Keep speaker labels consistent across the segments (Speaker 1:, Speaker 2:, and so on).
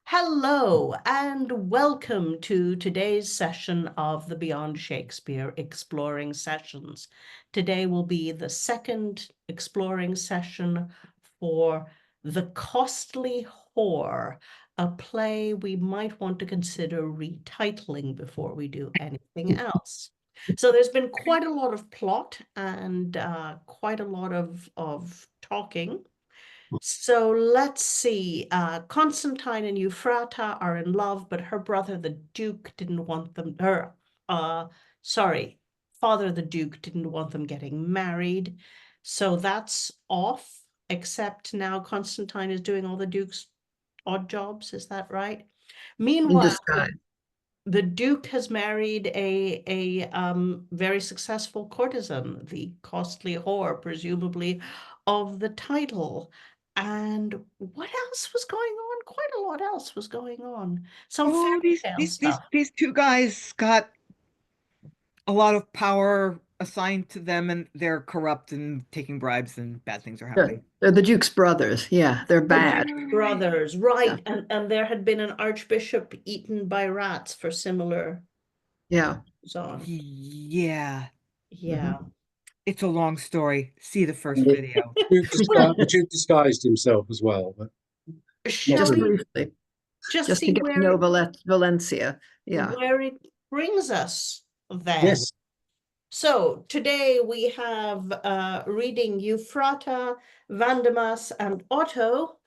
Speaker 1: Hello and welcome to today's session of the Beyond Shakespeare Exploring Sessions. Today will be the second exploring session for The Costly Whore, a play we might want to consider retitling before we do anything else. So there's been quite a lot of plot and quite a lot of talking. So let's see. Constantine and Euphrata are in love, but her brother, the Duke, didn't want them, father, the Duke, didn't want them getting married. So that's off, except now Constantine is doing all the Duke's odd jobs. Is that right?
Speaker 2: In
Speaker 1: Meanwhile,
Speaker 2: disguise.
Speaker 1: the Duke has married a very successful courtesan, the costly whore, presumably of the title. And what else was going on? Quite a lot else was going on. Some fairy tale stuff.
Speaker 3: These two guys got a lot of power assigned to them, and they're corrupt and taking bribes, and bad things are happening.
Speaker 2: They're the Duke's brothers. Yeah, they're bad.
Speaker 1: Brothers, right. And there had been an archbishop eaten by rats for similar.
Speaker 2: Yeah.
Speaker 1: On.
Speaker 3: Yeah.
Speaker 1: Yeah.
Speaker 3: It's a long story. See the first video.
Speaker 4: The Duke disguised himself as well. But
Speaker 1: just
Speaker 2: briefly. Just to get to know Valentia. Yeah.
Speaker 1: Where it brings us then.
Speaker 4: Yes.
Speaker 1: So today we have reading Euphrata, Vandermas, and Otto.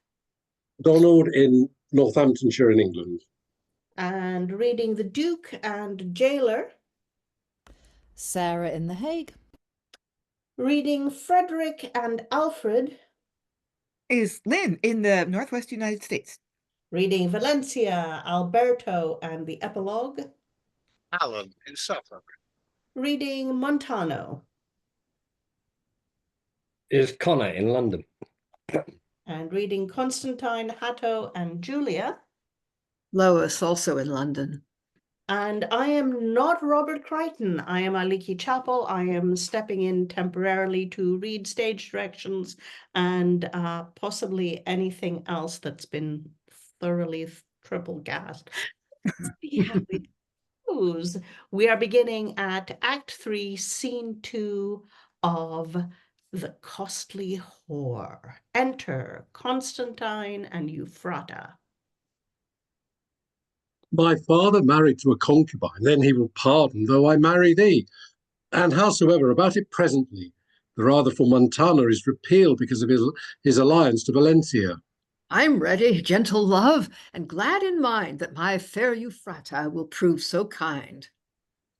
Speaker 4: Donald in Northamptonshire in England.
Speaker 1: And reading the Duke and Jailer.
Speaker 5: Sarah in The Hague.
Speaker 1: Reading Frederick and Alfrid.
Speaker 3: Is Lynn in the Northwest United States.
Speaker 1: Reading Valentia, Alberto, and the Epilogue.
Speaker 6: Alan in South Africa.
Speaker 1: Reading Montano.
Speaker 7: Is Connor in London.
Speaker 1: And reading Constantine, Hatto, and Julia.
Speaker 2: Lois, also in London.
Speaker 1: And I am not Robert Crighton. I am Aliki Chapple. I am stepping in temporarily to read stage directions and possibly anything else that's been thoroughly triple gassed. See how it goes. We are beginning at Act 3, Scene 2 of The Costly Whore. Enter Constantine and Euphrata.
Speaker 4: My father married to a concubine, then he will pardon, though I marry thee. And howsoever, about it presently, the rather for Montano is repealed because of his alliance to Valentia.
Speaker 2: I'm ready, gentle love, and glad in mind that my fair Euphrata will prove so kind.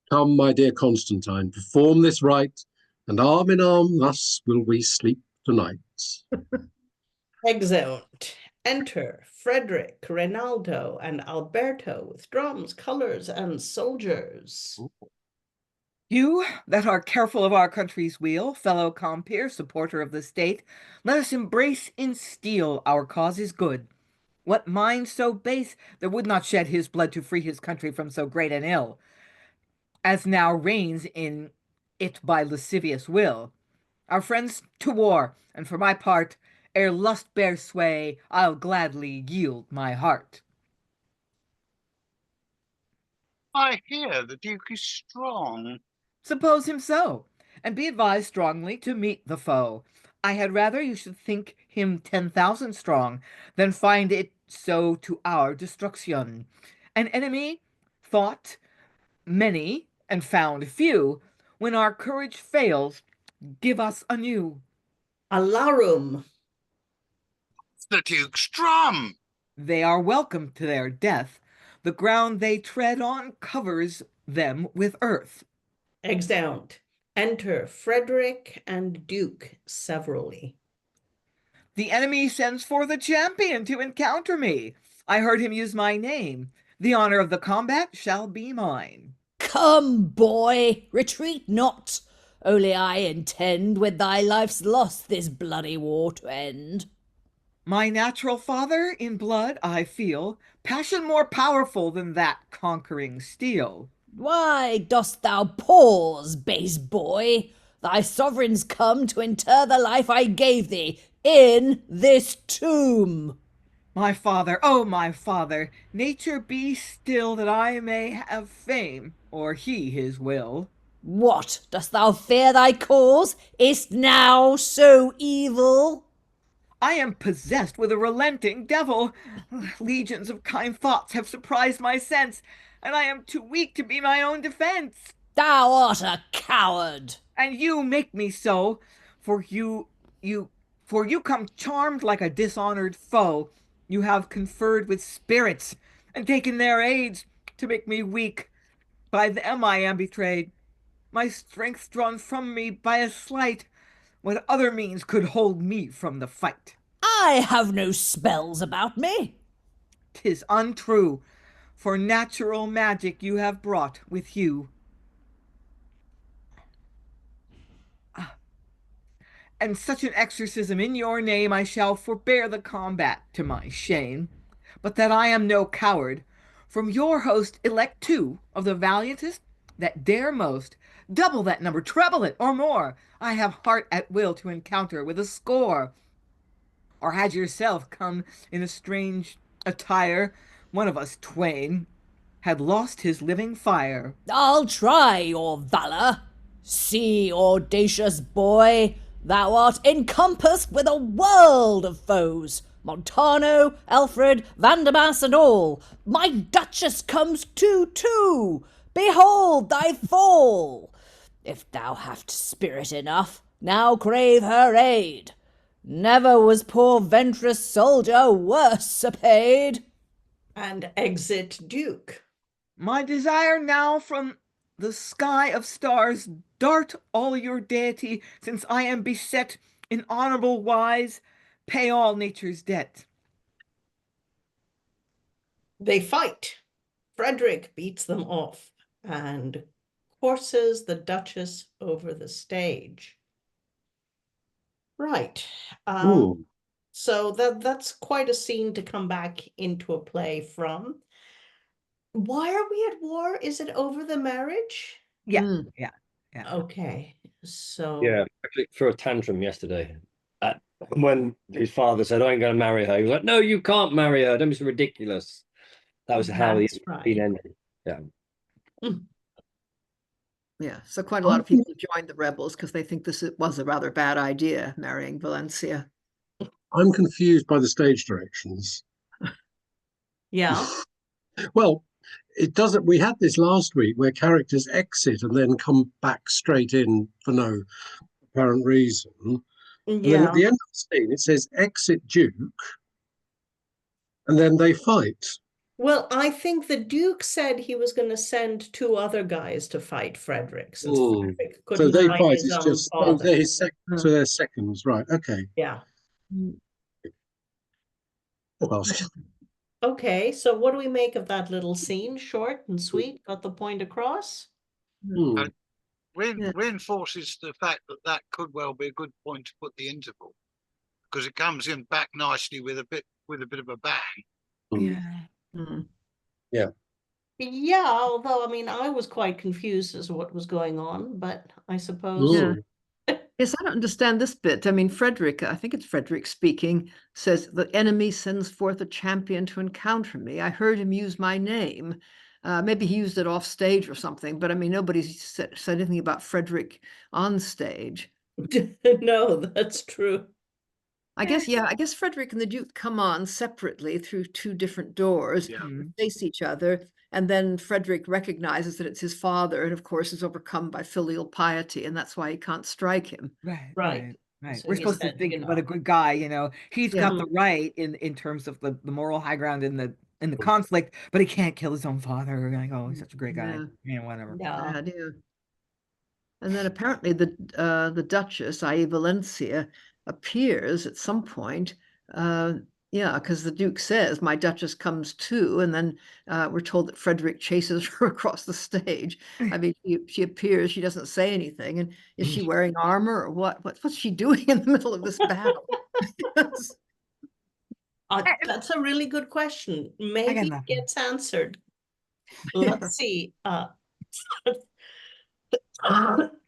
Speaker 4: Come, my dear Constantine, perform this rite, and arm in arm thus will we sleep tonight.
Speaker 1: Exeunt. Enter Frederick, Rinaldo, and Alberto with drums, colors, and soldiers.
Speaker 3: You that are careful of our country's weal, fellow compeer, supporter of the state, let us embrace in steel our cause is good. What mind so base that would not shed his blood to free his country from so great an ill, as now reigns in it by lascivious will? Our friends to war, and for my part, ere lust bear sway, I'll gladly yield my heart.
Speaker 6: I hear the Duke is strong.
Speaker 3: Suppose him so, and be advised strongly to meet the foe. I had rather you should think him 10,000 strong, than find it so to our destruction. An enemy thought many, and found few. When our courage fails, give us anew.
Speaker 1: Alarum.
Speaker 6: The Duke's drum.
Speaker 3: They are welcome to their death. The ground they tread on covers them with earth.
Speaker 1: Exeunt. Enter Frederick and Duke severally.
Speaker 3: The enemy sends for the champion to encounter me. I heard him use my name. The honor of the combat shall be mine.
Speaker 5: Come, boy, retreat not. Only I intend with thy life's loss this bloody war to end.
Speaker 3: My natural father in blood I feel, passion more powerful than that conquering steel.
Speaker 5: Why dost thou pause, base boy? Thy sovereign's come to inter the life I gave thee in this tomb.
Speaker 3: My father, oh my father, nature be still that I may have fame, or he his will.
Speaker 5: What, dost thou fear thy cause? Is't now so evil?
Speaker 3: I am possessed with a relenting devil. Legions of kind thoughts have surprised my sense, and I am too weak to be my own defense.
Speaker 5: Thou art a coward.
Speaker 3: And you make me so, for for you come charmed like a dishonored foe. You have conferred with spirits, and taken their aids to make me weak. By them I am betrayed, my strength drawn from me by a sleight. What other means could hold me from the fight?
Speaker 5: I have no spells about me.
Speaker 3: 'Tis untrue, for natural magic you have brought with you. And such an exorcism in your name I shall forbear the combat to my shame. But that I am no coward, from your host elect 2 of the valiantest that dare most, double that number, treble it, or more. I have heart at will to encounter with a score. Or had yourself come in a strange attire, one of us twain had lost his living fire.
Speaker 5: I'll try your valour. See, audacious boy, thou art encompassed with a world of foes. Montano, Alfrid, Vandermas, and all. My Duchess comes too. Behold thy fall. If thou hast spirit enough, now crave her aid. Never was poor venturous soldier worse apaid.
Speaker 1: And exit Duke.
Speaker 3: My desire now from the sky of stars dart all your deity, since I am beset in honorable wise, pay all nature's debt.
Speaker 1: They fight. Frederick beats them off and courses the Duchess over the stage. Right.
Speaker 4: Ooh.
Speaker 1: So that's quite a scene to come back into a play from. Why are we at war? Is it over the marriage?
Speaker 3: Yeah.
Speaker 1: Okay. So
Speaker 7: Yeah, actually threw a tantrum yesterday when his father said, I ain't going to marry her. He was like, no, you can't marry her. Don't be so ridiculous. That was how the
Speaker 1: that's right.
Speaker 7: scene ended. Yeah.
Speaker 2: Yeah, so quite a lot of people joined the rebels because they think this was a rather bad idea, marrying Valentia.
Speaker 4: I'm confused by the stage directions.
Speaker 1: Yeah.
Speaker 4: Well, it doesn't. We had this last week where characters exit and then come back straight in for no apparent reason. And then at the end of the scene, it says exit Duke, and then they fight.
Speaker 1: Well, I think the Duke said he was going to send 2 other guys to fight Frederick, since Frederick
Speaker 4: So
Speaker 1: couldn't
Speaker 4: they
Speaker 1: fight
Speaker 4: fight.
Speaker 1: his
Speaker 4: It's
Speaker 1: own
Speaker 4: just
Speaker 1: father.
Speaker 4: so they're seconds, right? Okay.
Speaker 1: Yeah.
Speaker 4: Well,
Speaker 1: Okay, so what do we make of that little scene? Short and sweet, got the point across?
Speaker 6: Reinforces the fact that could well be a good point to put the interval, because it comes in back nicely with a bit of a bang.
Speaker 4: Yeah.
Speaker 1: Yeah, although, I mean, I was quite confused as to what was going on, but I suppose...
Speaker 2: Yeah. Yes, I don't understand this bit. I mean, Frederick, I think it's Frederick speaking, says, the enemy sends forth a champion to encounter me. I heard him use my name. Maybe he used it off stage or something, but I mean, nobody said anything about Frederick on stage.
Speaker 1: No, that's true.
Speaker 2: I guess Frederick and the Duke come on separately through 2 different doors, face each other, and then Frederick recognizes that it's his father, and of course is overcome by filial piety, and that's why he can't strike him.
Speaker 3: Right.
Speaker 1: So
Speaker 3: We're
Speaker 1: he
Speaker 3: supposed to
Speaker 1: said,
Speaker 3: think
Speaker 1: you
Speaker 3: what a
Speaker 1: know.
Speaker 3: good guy, he's got the right in terms of the moral high ground in the conflict, but he can't kill his own father. We're like, oh, he's such a great guy. Yeah, whatever.
Speaker 1: Yeah.
Speaker 2: Bad, yeah. And then apparently the Duchess, i.e. Valentia, appears at some point. Because the Duke says, my Duchess comes too, and then we're told that Frederick chases her across the stage. I mean, she appears, she doesn't say anything, and is she wearing armor or what? What's she doing in the middle of this battle?
Speaker 1: That's a really good question. Maybe it gets answered. Let's see.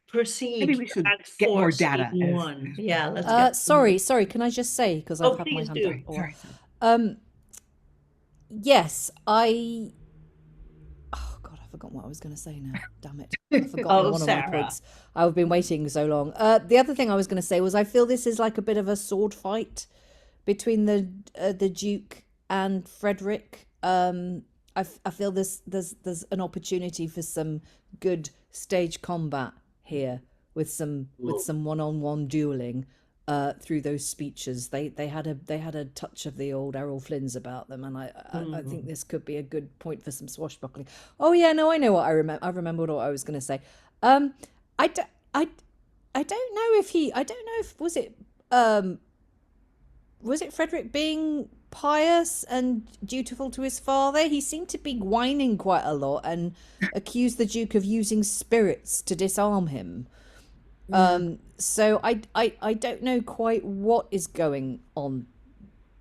Speaker 1: Proceed.
Speaker 3: Maybe we should
Speaker 1: Act
Speaker 3: get more
Speaker 1: 4,
Speaker 3: data.
Speaker 1: Scene 1. Yeah, let's get
Speaker 5: Sorry, can I just say, because I've had my
Speaker 1: please
Speaker 5: hand
Speaker 1: do.
Speaker 5: up.
Speaker 3: Sorry.
Speaker 5: Yes, Oh God, I've forgotten what I was going to say now. Damn it. I've forgotten one of my
Speaker 1: Sarah.
Speaker 5: points. I've been waiting so long. The other thing I was going to say was I feel this is like a bit of a sword fight between the Duke and Frederick. I feel there's an opportunity for some good stage combat here with some one-on-one dueling through those speeches. They had a touch of the old Errol Flynn's about them, and I think this could be a good point for some swashbuckling. Oh yeah, no, I know what I remembered what I was going to say. I don't know if was it Frederick being pious and dutiful to his father? He seemed to be whining quite a lot and accused the Duke of using spirits to disarm him. So I don't know quite what is going on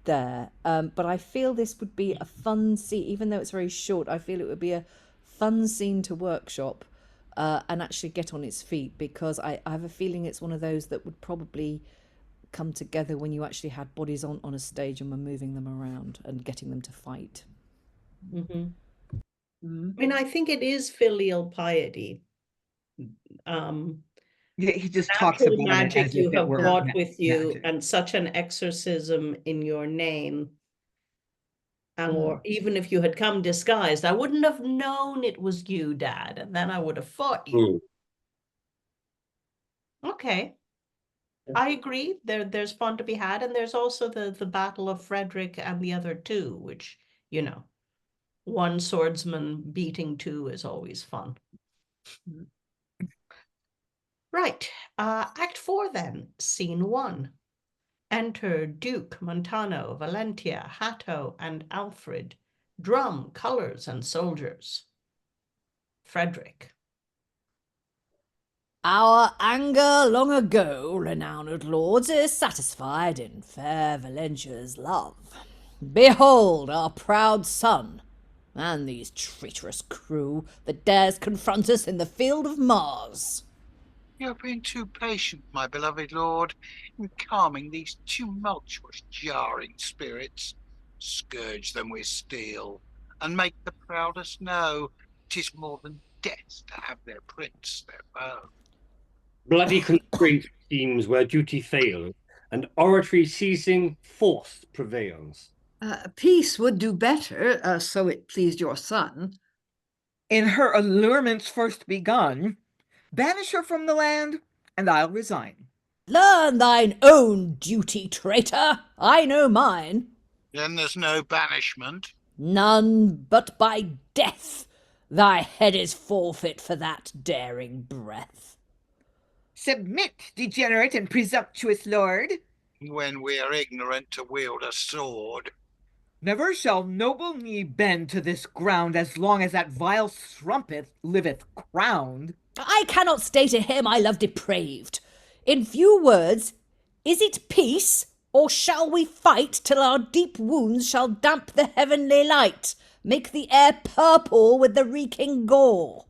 Speaker 5: there, but I feel this would be a fun scene, even though it's very short. I feel it would be a fun scene to workshop and actually get on its feet, because I have a feeling it's one of those that would probably come together when you actually had bodies on a stage and were moving them around and getting them to fight.
Speaker 1: I mean, I think it is filial piety.
Speaker 3: Yeah, he just talks
Speaker 1: Natural
Speaker 3: about it
Speaker 1: magic
Speaker 3: as
Speaker 1: you
Speaker 3: if it
Speaker 1: have
Speaker 3: were
Speaker 1: brought with you,
Speaker 3: magic.
Speaker 1: and such an exorcism in your name. Or even if you had come disguised, I wouldn't have known it was you, Dad, and then I would have fought you. Okay. I agree. There's fun to be had, and there's also the battle of Frederick and the other two, which, one swordsman beating two is always fun. Right. Act 4 then, Scene 1. Enter Duke, Montano, Valentia, Hatto, and Alfrid. Drum, colors, and soldiers. Frederick.
Speaker 5: Our anger long ago, renowned lords, is satisfied in fair Valentia's love. Behold our proud son, and these traitorous crew that dares confront us in the field of Mars.
Speaker 6: You have been too patient, my beloved lord, in calming these tumultuous, jarring spirits. Scourge them with steel, and make the proudest know 'tis more than death to have their prince, their foe.
Speaker 7: Bloody constraint schemes where duty fails, and oratory ceasing, force prevails.
Speaker 2: Peace would do better, so it pleased your son.
Speaker 3: In her allurements first begun, banish her from the land, and I'll resign.
Speaker 5: Learn thine own duty, traitor. I know mine.
Speaker 6: Then there's no banishment.
Speaker 5: None but by death. Thy head is forfeit for that daring breath.
Speaker 3: Submit, degenerate and presumptuous lord.
Speaker 6: When we are ignorant to wield a sword.
Speaker 3: Never shall noble knee bend to this ground as long as that vile strumpet liveth crowned.
Speaker 5: I cannot stay to him I love depraved. In few words, is it peace, or shall we fight till our deep wounds shall damp the heavenly light, make the air purple with the reeking gore?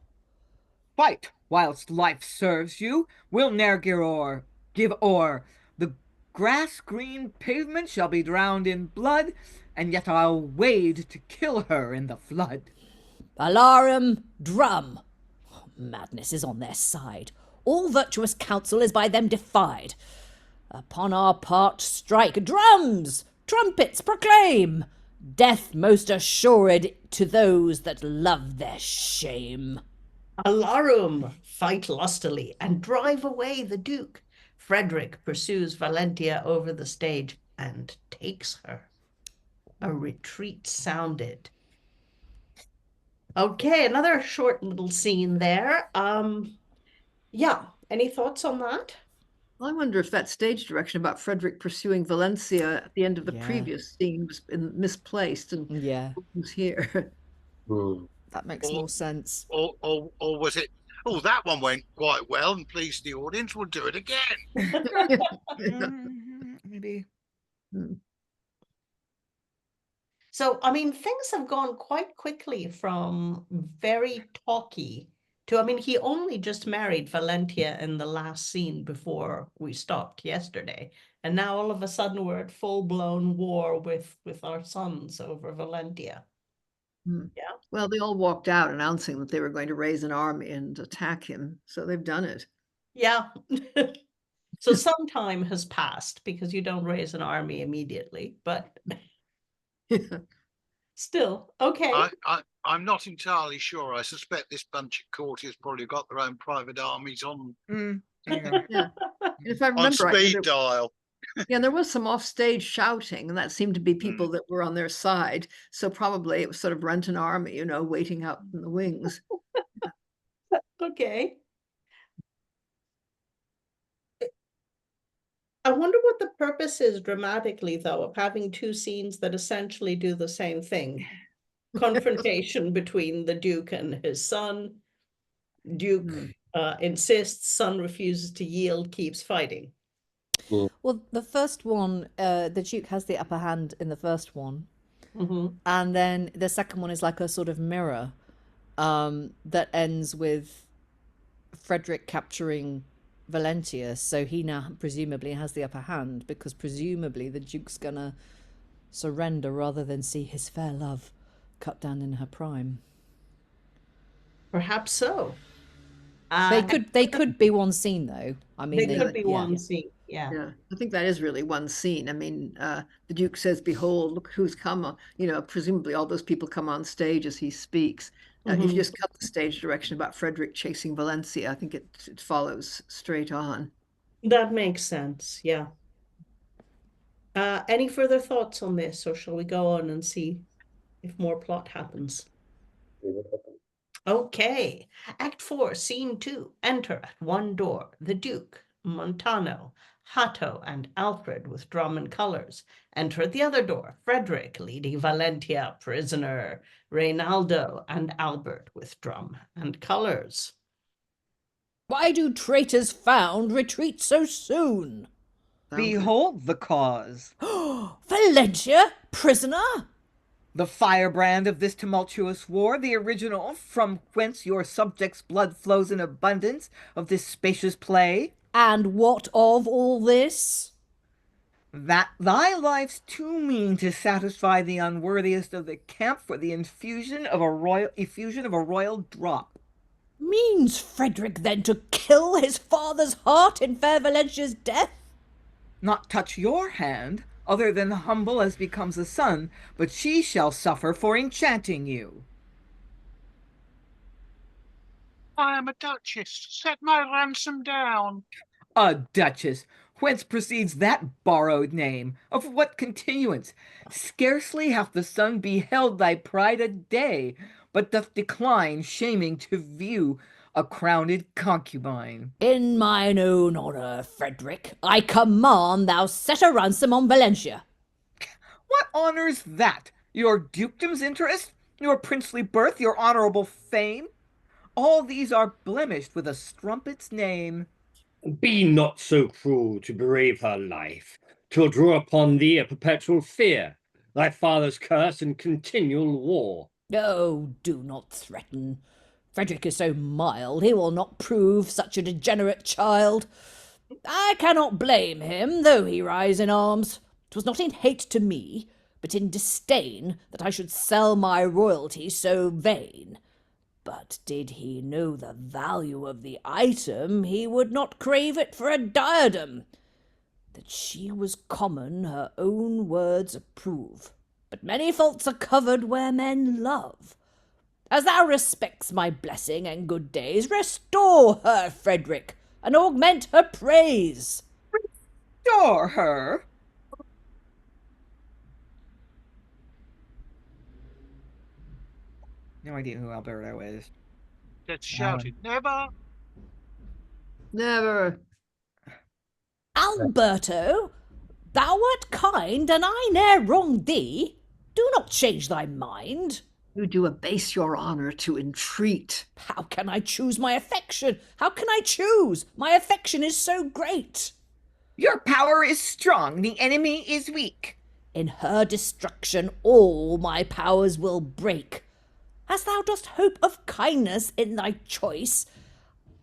Speaker 3: Fight whilst life serves you. We'll ne'er give o'er. The grass-green pavement shall be drowned in blood, and yet I'll wade to kill her in the flood.
Speaker 5: Alarum, drum. Madness is on their side. All virtuous counsel is by them defied. Upon our part strike drums, trumpets proclaim, death most assured to those that love their shame.
Speaker 1: Alarum, fight lustily and drive away the Duke. Frederick pursues Valentia over the stage and takes her. A retreat sounded. Okay, another short little scene there. Yeah, any thoughts on that?
Speaker 2: I wonder if that stage direction about Frederick pursuing Valentia at the end of the previous scene was misplaced and was here.
Speaker 5: That makes more sense.
Speaker 6: Or was it, oh, that one went quite well and pleased the audience, we'll do it again.
Speaker 3: Maybe.
Speaker 1: So, I mean, things have gone quite quickly from very talky to, I mean, he only just married Valentia in the last scene before we stopped yesterday. And now all of a sudden we're at full-blown war with our sons over Valentia. Yeah.
Speaker 2: Well, they all walked out announcing that they were going to raise an army and attack him. So they've done it.
Speaker 1: Yeah. So some time has passed because you don't raise an army immediately, but still, okay.
Speaker 6: I'm not entirely sure. I suspect this bunch of courtiers probably got their own private armies on
Speaker 2: Yeah. And if I
Speaker 6: on
Speaker 2: remember right,
Speaker 6: speed dial.
Speaker 2: there was some offstage shouting, and that seemed to be people that were on their side. So probably it was sort of rent an army, you know, waiting out in the wings.
Speaker 1: Okay. I wonder what the purpose is dramatically, though, of having two scenes that essentially do the same thing. Confrontation between the Duke and his son. Duke insists, son refuses to yield, keeps fighting.
Speaker 5: Well, the first one, the Duke has the upper hand in the first one.
Speaker 1: Mm-hmm.
Speaker 5: And then the second one is like a sort of mirror that ends with Frederick capturing Valentia. So he now presumably has the upper hand because presumably the Duke's gonna surrender rather than see his fair love cut down in her prime.
Speaker 1: Perhaps so.
Speaker 5: They could be one scene though. I mean,
Speaker 1: they could be one scene. Yeah.
Speaker 2: Yeah, I think that is really one scene. I mean, the Duke says, "Behold, look who's come." You know, presumably all those people come on stage as he speaks. If you just cut the stage direction about Frederick chasing Valentia, I think it follows straight on.
Speaker 1: That makes sense. Yeah. Any further thoughts on this, or shall we go on and see if more plot happens? Okay. Act 4, Scene 2. Enter at one door the Duke, Montano, Hatto, and Alfrid with drum and colors. Enter at the other door Frederick, leading Valentia prisoner, Reynaldo, and Albert with drum and colors.
Speaker 5: Why do traitors found retreat so soon?
Speaker 3: Behold the cause.
Speaker 5: Valentia, prisoner?
Speaker 3: The firebrand of this tumultuous war, the original from whence your subjects' blood flows in abundance of this spacious play.
Speaker 5: And what of all this?
Speaker 3: That thy life's too mean to satisfy the unworthiest of the camp for the effusion of a royal drop.
Speaker 5: Means Frederick then to kill his father's heart in fair Valentia's death?
Speaker 3: Not touch your hand, other than humble as becomes a son, but she shall suffer for enchanting you.
Speaker 6: I am a duchess. Set my ransom down.
Speaker 3: A duchess? Whence proceeds that borrowed name? Of what continuance? Scarcely hath the sun beheld thy pride a day, but doth decline, shaming to view a crowned concubine.
Speaker 5: In mine own honour, Frederick, I command thou set a ransom on Valentia.
Speaker 3: What honour's that? Your dukedom's interest? Your princely birth? Your honourable fame? All these are blemished with a strumpet's name.
Speaker 7: Be not so cruel to bereave her life. 'Twill draw upon thee a perpetual fear, thy father's curse and continual war.
Speaker 5: Oh, do not threaten. Frederick is so mild, he will not prove such a degenerate child. I cannot blame him, though he rise in arms. 'Twas not in hate to me, but in disdain that I should sell my royalty so vain. But did he know the value of the item, he would not crave it for a diadem. That she was common, her own words approve. But many faults are covered where men love. As thou respects my blessing and good days, restore her, Frederick, and augment her praise.
Speaker 3: Restore her? No idea who Alberto is.
Speaker 6: That's shouted. Never.
Speaker 2: Never.
Speaker 5: Alberto, thou art kind, and I ne'er wronged thee. Do not change thy mind.
Speaker 2: You do abase your honour to entreat.
Speaker 5: How can I choose my affection? How can I choose? My affection is so great.
Speaker 3: Your power is strong, the enemy is weak.
Speaker 5: In her destruction all my powers will break. as thou dost hope of kindness in thy choice,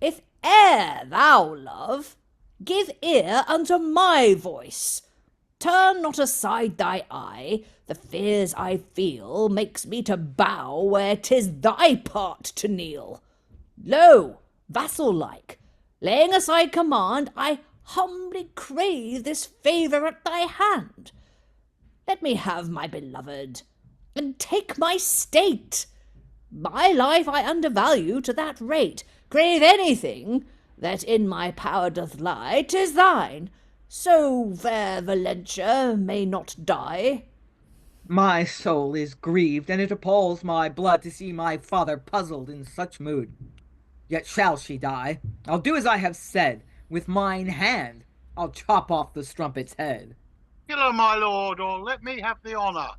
Speaker 5: if e'er thou love, give ear unto my voice. Turn not aside thy eye, the fears I feel makes me to bow where 'tis thy part to kneel. Lo, vassal-like, laying aside command, I humbly crave this favour at thy hand. Let me have my beloved, and take my state. My life I undervalue to that rate. Crave anything that in my power doth lie, 'tis thine. So fair Valentia may not die.
Speaker 3: My soul is grieved, and it appalls my blood to see my father puzzled in such mood. Yet shall she die. I'll do as I have said. With mine hand I'll chop off the strumpet's head.
Speaker 6: Kill her, my lord, or let me have the honour.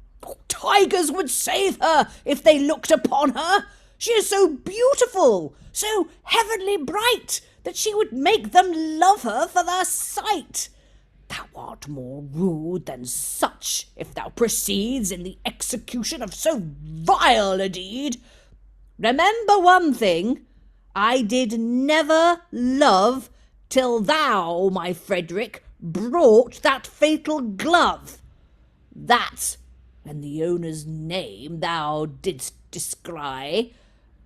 Speaker 5: Tigers would save her if they looked upon her. She is so beautiful, so heavenly bright, that she would make them love her for their sight. Thou art more rude than such, if thou proceeds in the execution of so vile a deed. Remember one thing, I did never love till thou, my Frederick, brought that fatal glove. That, and the owner's name thou didst descry,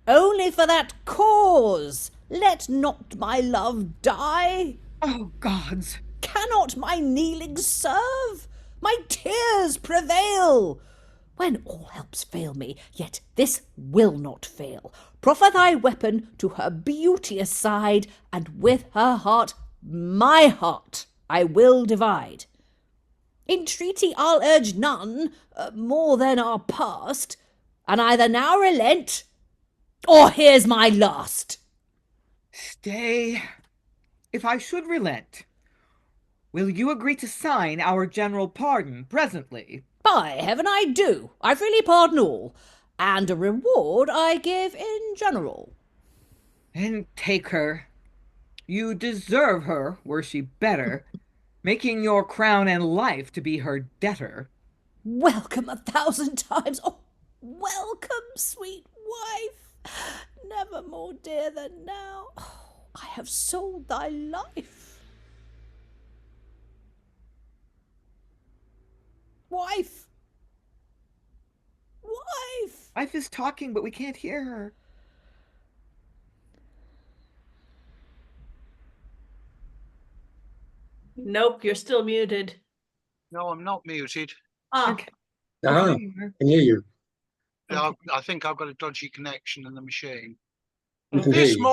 Speaker 5: only for that cause let not my love die.
Speaker 3: Oh, gods!
Speaker 5: Cannot my kneeling serve? My tears prevail? When all helps fail me, yet this will not fail. Proffer thy weapon to her beauteous side, and with her heart, my heart, I will divide. Entreaty I'll urge none more than are past, and either now relent, or here's my last.
Speaker 3: Stay. If I should relent, will you agree to sign our general pardon presently?
Speaker 5: By heaven I do. I freely pardon all, and a reward I give in general.
Speaker 3: Then take her. You deserve her, were she better, making your crown and life to be her debtor.
Speaker 5: Welcome 1,000 times. Oh, welcome, sweet wife. Never more dear than now. Oh, I have sold thy life. Wife. Wife.
Speaker 3: Wife is talking, but we can't hear her.
Speaker 1: Nope, you're still muted.
Speaker 6: No, I'm not muted.
Speaker 1: Okay.
Speaker 4: Ah,
Speaker 3: Okay.
Speaker 4: I can hear you.
Speaker 6: I think I've got a dodgy connection in the machine.
Speaker 4: We can hear
Speaker 6: This
Speaker 4: you.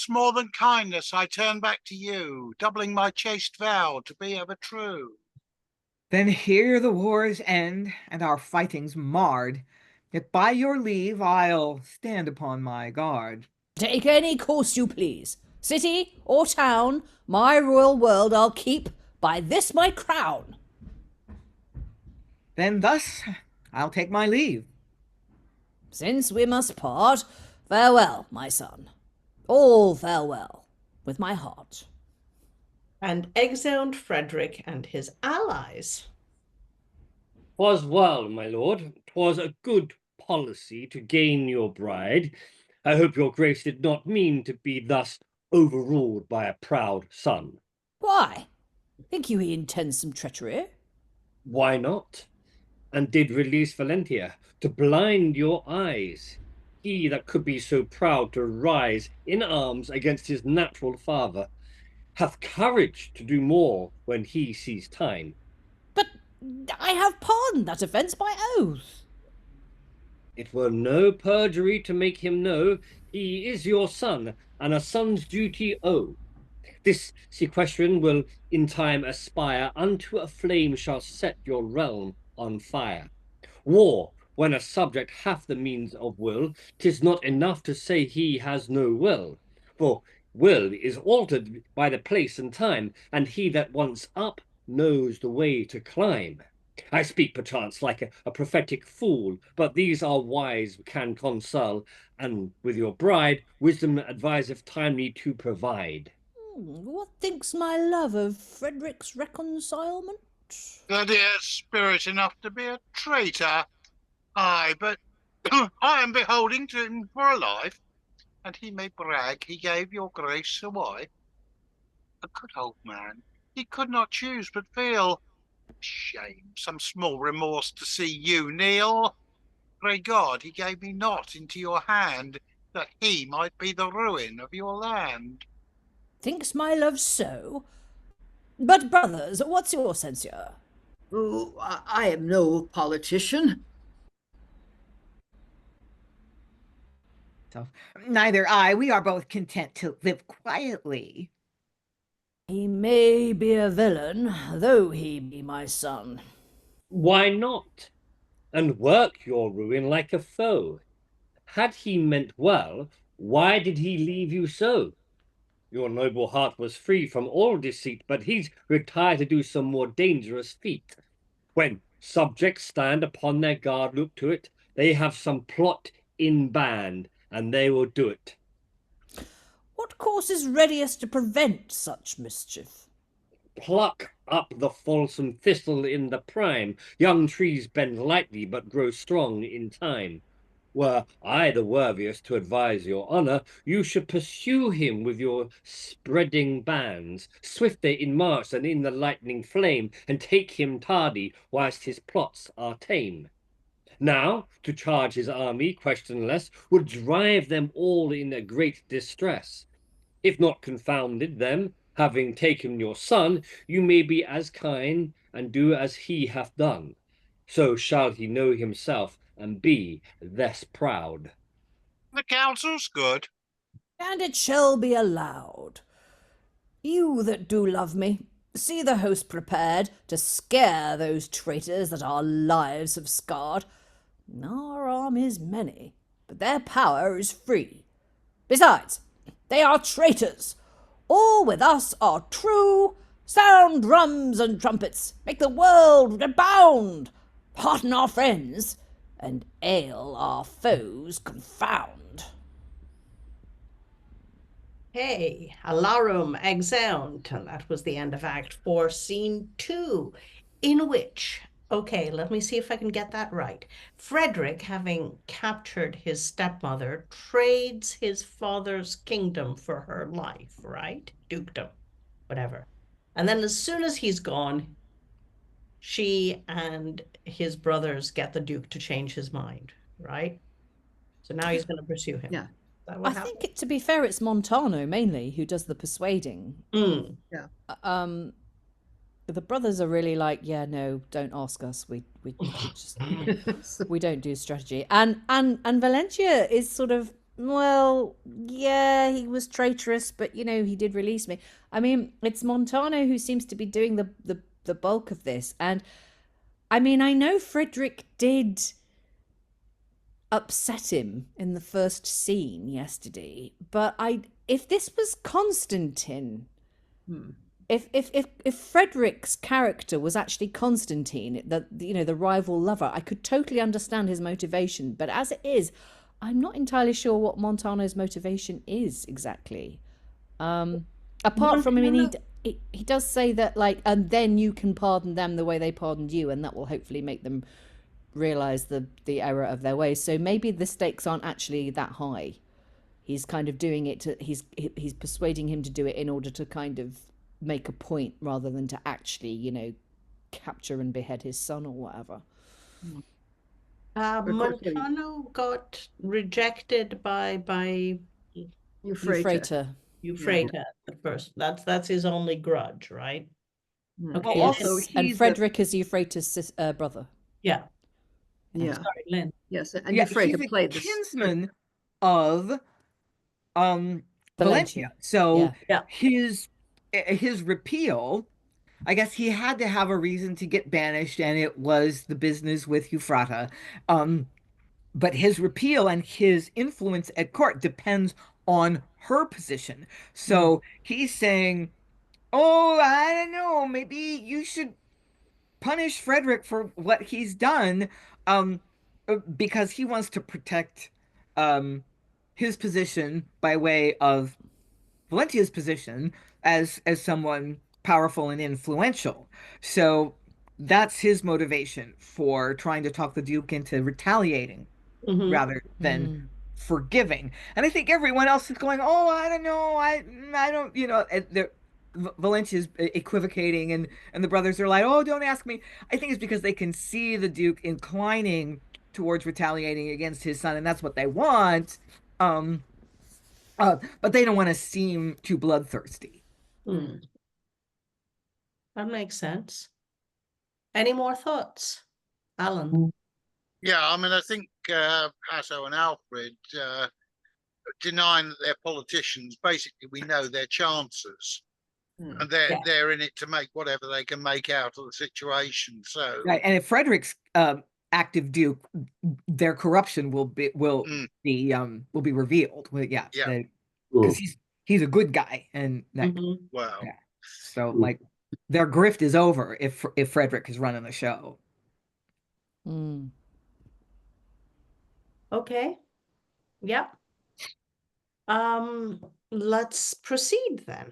Speaker 6: more than kindness I turn back to you, doubling my chaste vow to be ever true.
Speaker 3: Then here the war's end, and our fighting's marred. Yet by your leave I'll stand upon my guard.
Speaker 5: Take any course you please. City or town, my royal world I'll keep by this my crown.
Speaker 3: Then thus I'll take my leave.
Speaker 5: Since we must part, farewell, my son. All farewell, with my heart.
Speaker 1: And exiled Frederick and his allies.
Speaker 7: 'Twas well, my lord, 'twas a good policy to gain your bride. I hope your grace did not mean to be thus overruled by a proud son.
Speaker 5: Why? Think you he intends some treachery?
Speaker 7: Why not? And did release Valentia to blind your eyes. He that could be so proud to rise in arms against his natural father hath courage to do more when he sees time.
Speaker 5: But I have pardoned that offence by oath.
Speaker 7: It were no perjury to make him know he is your son, and a son's duty owe. This sequestration will in time aspire unto a flame shall set your realm on fire. War, when a subject hath the means of will, 'tis not enough to say he has no will, for will is altered by the place and time, and he that once up knows the way to climb. I speak perchance like a prophetic fool, but these are wise can console, and with your bride wisdom adviseth timely to provide.
Speaker 5: What thinks my love of Frederick's reconcilement?
Speaker 6: That he has spirit enough to be a traitor. Aye, but I am beholding to him for a life, and he may brag he gave your grace a wife. A good old man, he could not choose but feel shame, some small remorse to see you kneel. Pray God he gave me not into your hand, that he might be the ruin of your land.
Speaker 5: Thinks my love so? But, brothers, what's your censure?
Speaker 2: Oh, I am no politician.
Speaker 3: So, neither I. We are both content to live quietly.
Speaker 5: He may be a villain, though he be my son.
Speaker 7: Why not? And work your ruin like a foe. Had he meant well, why did he leave you so? Your noble heart was free from all deceit, but he's retired to do some more dangerous feat. When subjects stand upon their guard, look to it, they have some plot in band, and they will do it.
Speaker 5: What course is readiest to prevent such mischief?
Speaker 7: Pluck up the falsome thistle in the prime. Young trees bend lightly, but grow strong in time. Were I the worthiest to advise your honour, you should pursue him with your spreading bands, swifter in march than in the lightning flame, and take him tardy, whilst his plots are tame. Now, to charge his army, questionless, would drive them all in a great distress. If not confounded them, having taken your son, you may be as kind, and do as he hath done. So shall he know himself, and be less proud.
Speaker 6: The counsel's good.
Speaker 5: And it shall be allowed. You that do love me, see the host prepared to scare those traitors that our lives have scarred. Our arm is many, but their power is free. Besides, they are traitors. All with us are true. Sound drums and trumpets, make the world rebound. Hearten our friends, and ail our foes confound.
Speaker 1: Hey, alarum exeunt, and that was the end of Act 4, Scene 2, in which, okay, let me see if I can get that right. Frederick, having captured his stepmother, trades his father's kingdom for her life, right? Dukedom, whatever. And then as soon as he's gone, she and his brothers get the Duke to change his mind, right? So now he's going to pursue him.
Speaker 2: Yeah.
Speaker 5: I think, to be fair, it's Montano mainly who does the persuading.
Speaker 2: Yeah.
Speaker 5: The brothers are really like, yeah, no, don't ask us. We just we don't do strategy. And Valentia is sort of, well, yeah, he was traitorous, but you know, he did release me. I mean, it's Montano who seems to be doing the bulk of this. And I mean, I know Frederick did upset him in the first scene yesterday, but if this was Constantine, if Frederick's character was actually Constantine, the rival lover, I could totally understand his motivation. But as it is, I'm not entirely sure what Montano's motivation is exactly. Apart from, I mean, he does say that, like, and then you can pardon them the way they pardoned you, and that will hopefully make them realize the error of their ways. So maybe the stakes aren't actually that high. He's kind of doing it to, he's persuading him to do it in order to kind of make a point rather than to actually, you know, capture and behead his son or whatever.
Speaker 1: Montano got rejected by
Speaker 5: Euphrata
Speaker 1: at first. That's his only grudge, right?
Speaker 2: Okay.
Speaker 5: Also, and Frederick is Euphrata's brother.
Speaker 1: Yeah.
Speaker 2: Yeah.
Speaker 1: Sorry, Lynn.
Speaker 2: Yes, and
Speaker 3: Yeah,
Speaker 2: Euphrata
Speaker 3: he's
Speaker 2: played
Speaker 3: a
Speaker 2: this.
Speaker 3: kinsman of Valentia. So
Speaker 5: Yeah.
Speaker 3: his repeal, I guess he had to have a reason to get banished, and it was the business with Euphrata. But his repeal and his influence at court depends on her position. So he's saying, oh, I don't know, maybe you should punish Frederick for what he's done, because he wants to protect his position by way of Valentia's position as someone powerful and influential. So that's his motivation for trying to talk the Duke into retaliating.
Speaker 1: Mhm.
Speaker 3: rather than forgiving. And I think everyone else is going, oh, I don't know, I don't, Valentia's equivocating, and the brothers are like, oh, don't ask me. I think it's because they can see the Duke inclining towards retaliating against his son, and that's what they want. But they don't want to seem too bloodthirsty.
Speaker 1: That makes sense. Any more thoughts, Alan?
Speaker 6: Yeah, I mean, I think Hatto and Alfrid denying that they're politicians. Basically, we know their chances, and they're in it to make whatever they can make out of the situation. So,
Speaker 3: right, and if Frederick's active Duke, their corruption will be revealed. Well, yeah, because he's a good guy, and
Speaker 6: wow.
Speaker 3: Yeah. So like their grift is over if Frederick is running the show.
Speaker 1: Okay. Yep. Let's proceed then.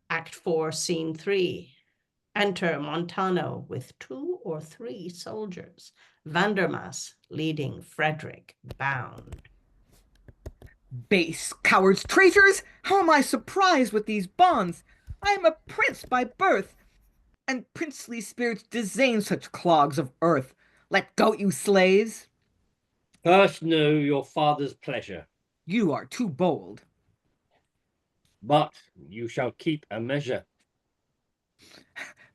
Speaker 1: Act 4, Scene 3. Enter Montano with 2 or 3 soldiers. Vandermas leading Frederick bound.
Speaker 3: Base cowards, traitors! How am I surprised with these bonds? I am a prince by birth, and princely spirits disdain such clogs of earth. Let go, you slaves!
Speaker 7: First know your father's pleasure.
Speaker 3: You are too bold.
Speaker 7: But you shall keep a measure.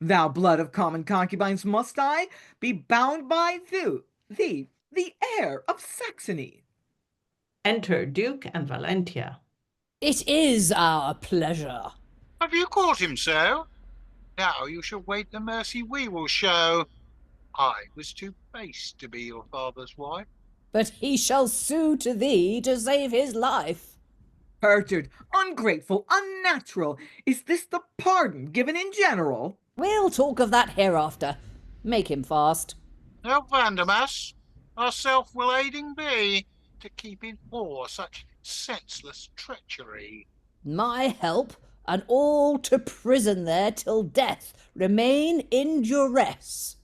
Speaker 3: Thou blood of common concubines, must I be bound by thee, the heir of Saxony?
Speaker 1: Enter Duke and Valentia.
Speaker 5: It is our pleasure.
Speaker 6: Have you caught him so? Now you shall wait the mercy we will show. I was too base to be your father's wife.
Speaker 5: But he shall sue to thee to save his life.
Speaker 3: Perjured, ungrateful, unnatural, is this the pardon given in general?
Speaker 5: We'll talk of that hereafter. Make him fast.
Speaker 6: Now, Vandermas, ourself will aiding be to keep in awe such senseless treachery.
Speaker 5: My help, and all to prison there till death remain in duress.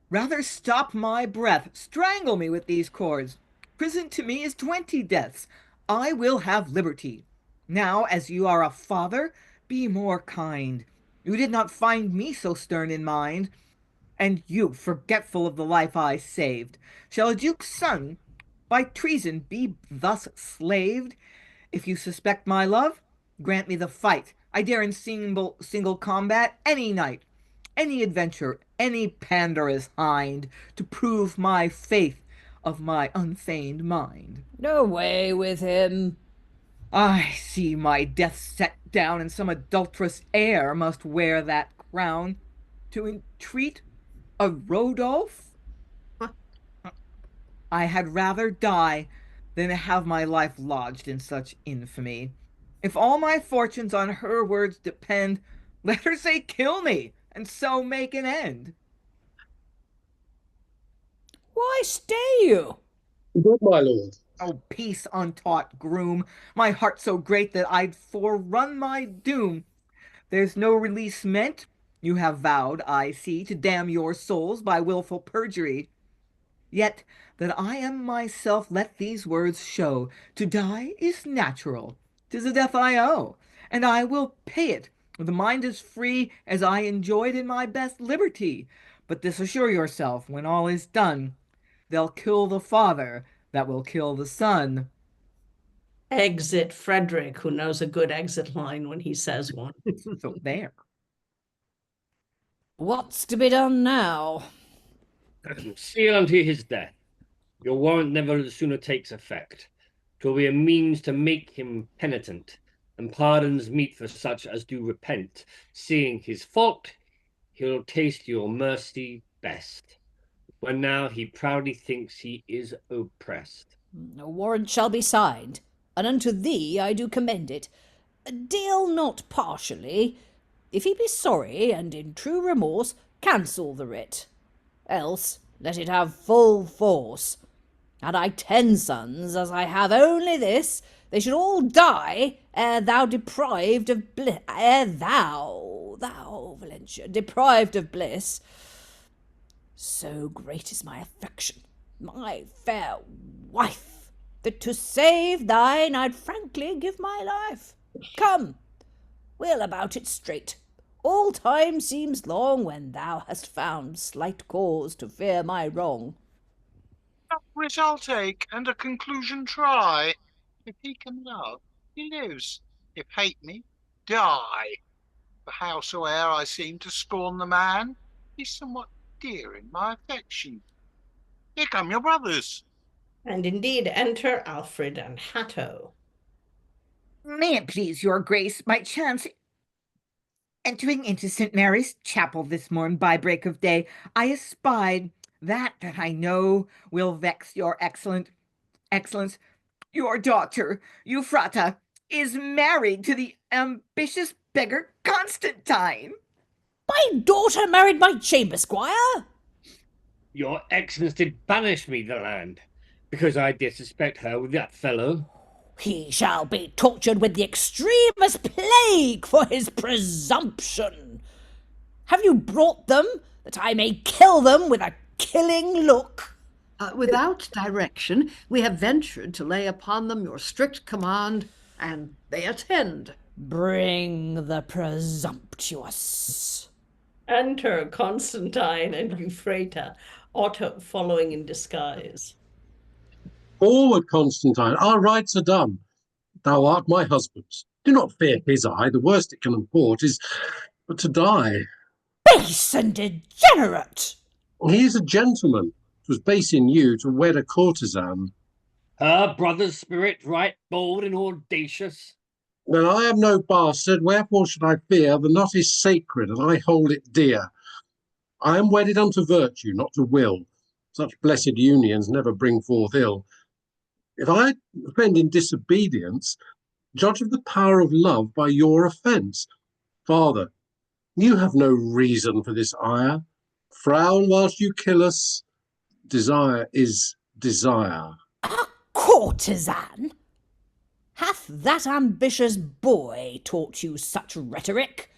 Speaker 3: Rather stop my breath, strangle me with these cords. Prison to me is 20 deaths. I will have liberty. Now, as you are a father, be more kind. You did not find me so stern in mind, and you, forgetful of the life I saved. Shall a duke's son by treason be thus slaved? If you suspect my love, grant me the fight. I dare in single combat any night, any adventure, any pandarus hind, to prove my faith of my unfeigned mind.
Speaker 5: Away with him.
Speaker 3: I see my death set down, and some adulterous heir must wear that crown. To entreat a Rodolph? I had rather die than have my life lodged in such infamy. If all my fortunes on her words depend, let her say kill me, and so make an end.
Speaker 5: Why stay you?
Speaker 4: Good, my lord.
Speaker 3: Oh, peace, untaught groom, my heart so great that I'd forerun my doom. There's no release meant. You have vowed, I see, to damn your souls by willful perjury. Yet that I am myself, let these words show. To die is natural. 'Tis a death I owe, and I will pay it. The mind is free, as I enjoyed in my best liberty. But this assure yourself, when all is done, they'll kill the father that will kill the son.
Speaker 1: Exit Frederick, who knows a good exit line when he says one.
Speaker 3: So there.
Speaker 5: What's to be done now?
Speaker 7: Seal unto his death. Your warrant never sooner takes effect. 'Twill be a means to make him penitent, and pardons meet for such as do repent. Seeing his fault, he'll taste your mercy best, when now he proudly thinks he is oppressed.
Speaker 5: A warrant shall be signed, and unto thee I do commend it. Deal not partially. If he be sorry, and in true remorse, cancel the writ. Else let it have full force. Had I 10 sons, as I have only this, they should all die ere thou, Valentia, deprived of bliss. So great is my affection, my fair wife, that to save thine I'd frankly give my life. Come, we'll about it straight. All time seems long when thou hast found slight cause to fear my wrong.
Speaker 6: Which I'll take, and a conclusion try. If he can love, he lives. If hate me, die. For howsoe'er I seem to scorn the man, he's somewhat dear in my affection. Here come your brothers.
Speaker 1: And indeed enter Alfrid and Hatto.
Speaker 3: May it please your grace, by chance, entering into St. Mary's Chapel this morn by break of day, I espied that I know will vex your excellence. Your daughter, Euphrata, is married to the ambitious beggar Constantine.
Speaker 5: My daughter married my chamber squire?
Speaker 7: Your excellence did banish me the land, because I did suspect her with that fellow.
Speaker 5: He shall be tortured with the extremest plague for his presumption. Have you brought them, that I may kill them with a killing look?
Speaker 2: Without direction, we have ventured to lay upon them your strict command, and they attend.
Speaker 5: Bring the presumptuous.
Speaker 1: Enter Constantine and Euphrata, Otto following in disguise.
Speaker 4: Forward, Constantine, our rights are done. Thou art my husband's. Do not fear his eye. The worst it can import is but to die.
Speaker 5: Base and degenerate!
Speaker 4: He is a gentleman. 'Twas base in you to wed a courtesan.
Speaker 7: Her brother's spirit right bold and audacious.
Speaker 4: Then I am no bastard, wherefore should I fear? The knot is sacred, and I hold it dear. I am wedded unto virtue, not to will. Such blessed unions never bring forth ill. If I offend in disobedience, judge of the power of love by your offence. Father, you have no reason for this ire. Frown whilst you kill us. Desire is desire.
Speaker 5: A courtesan? Hath that ambitious boy taught you such rhetoric?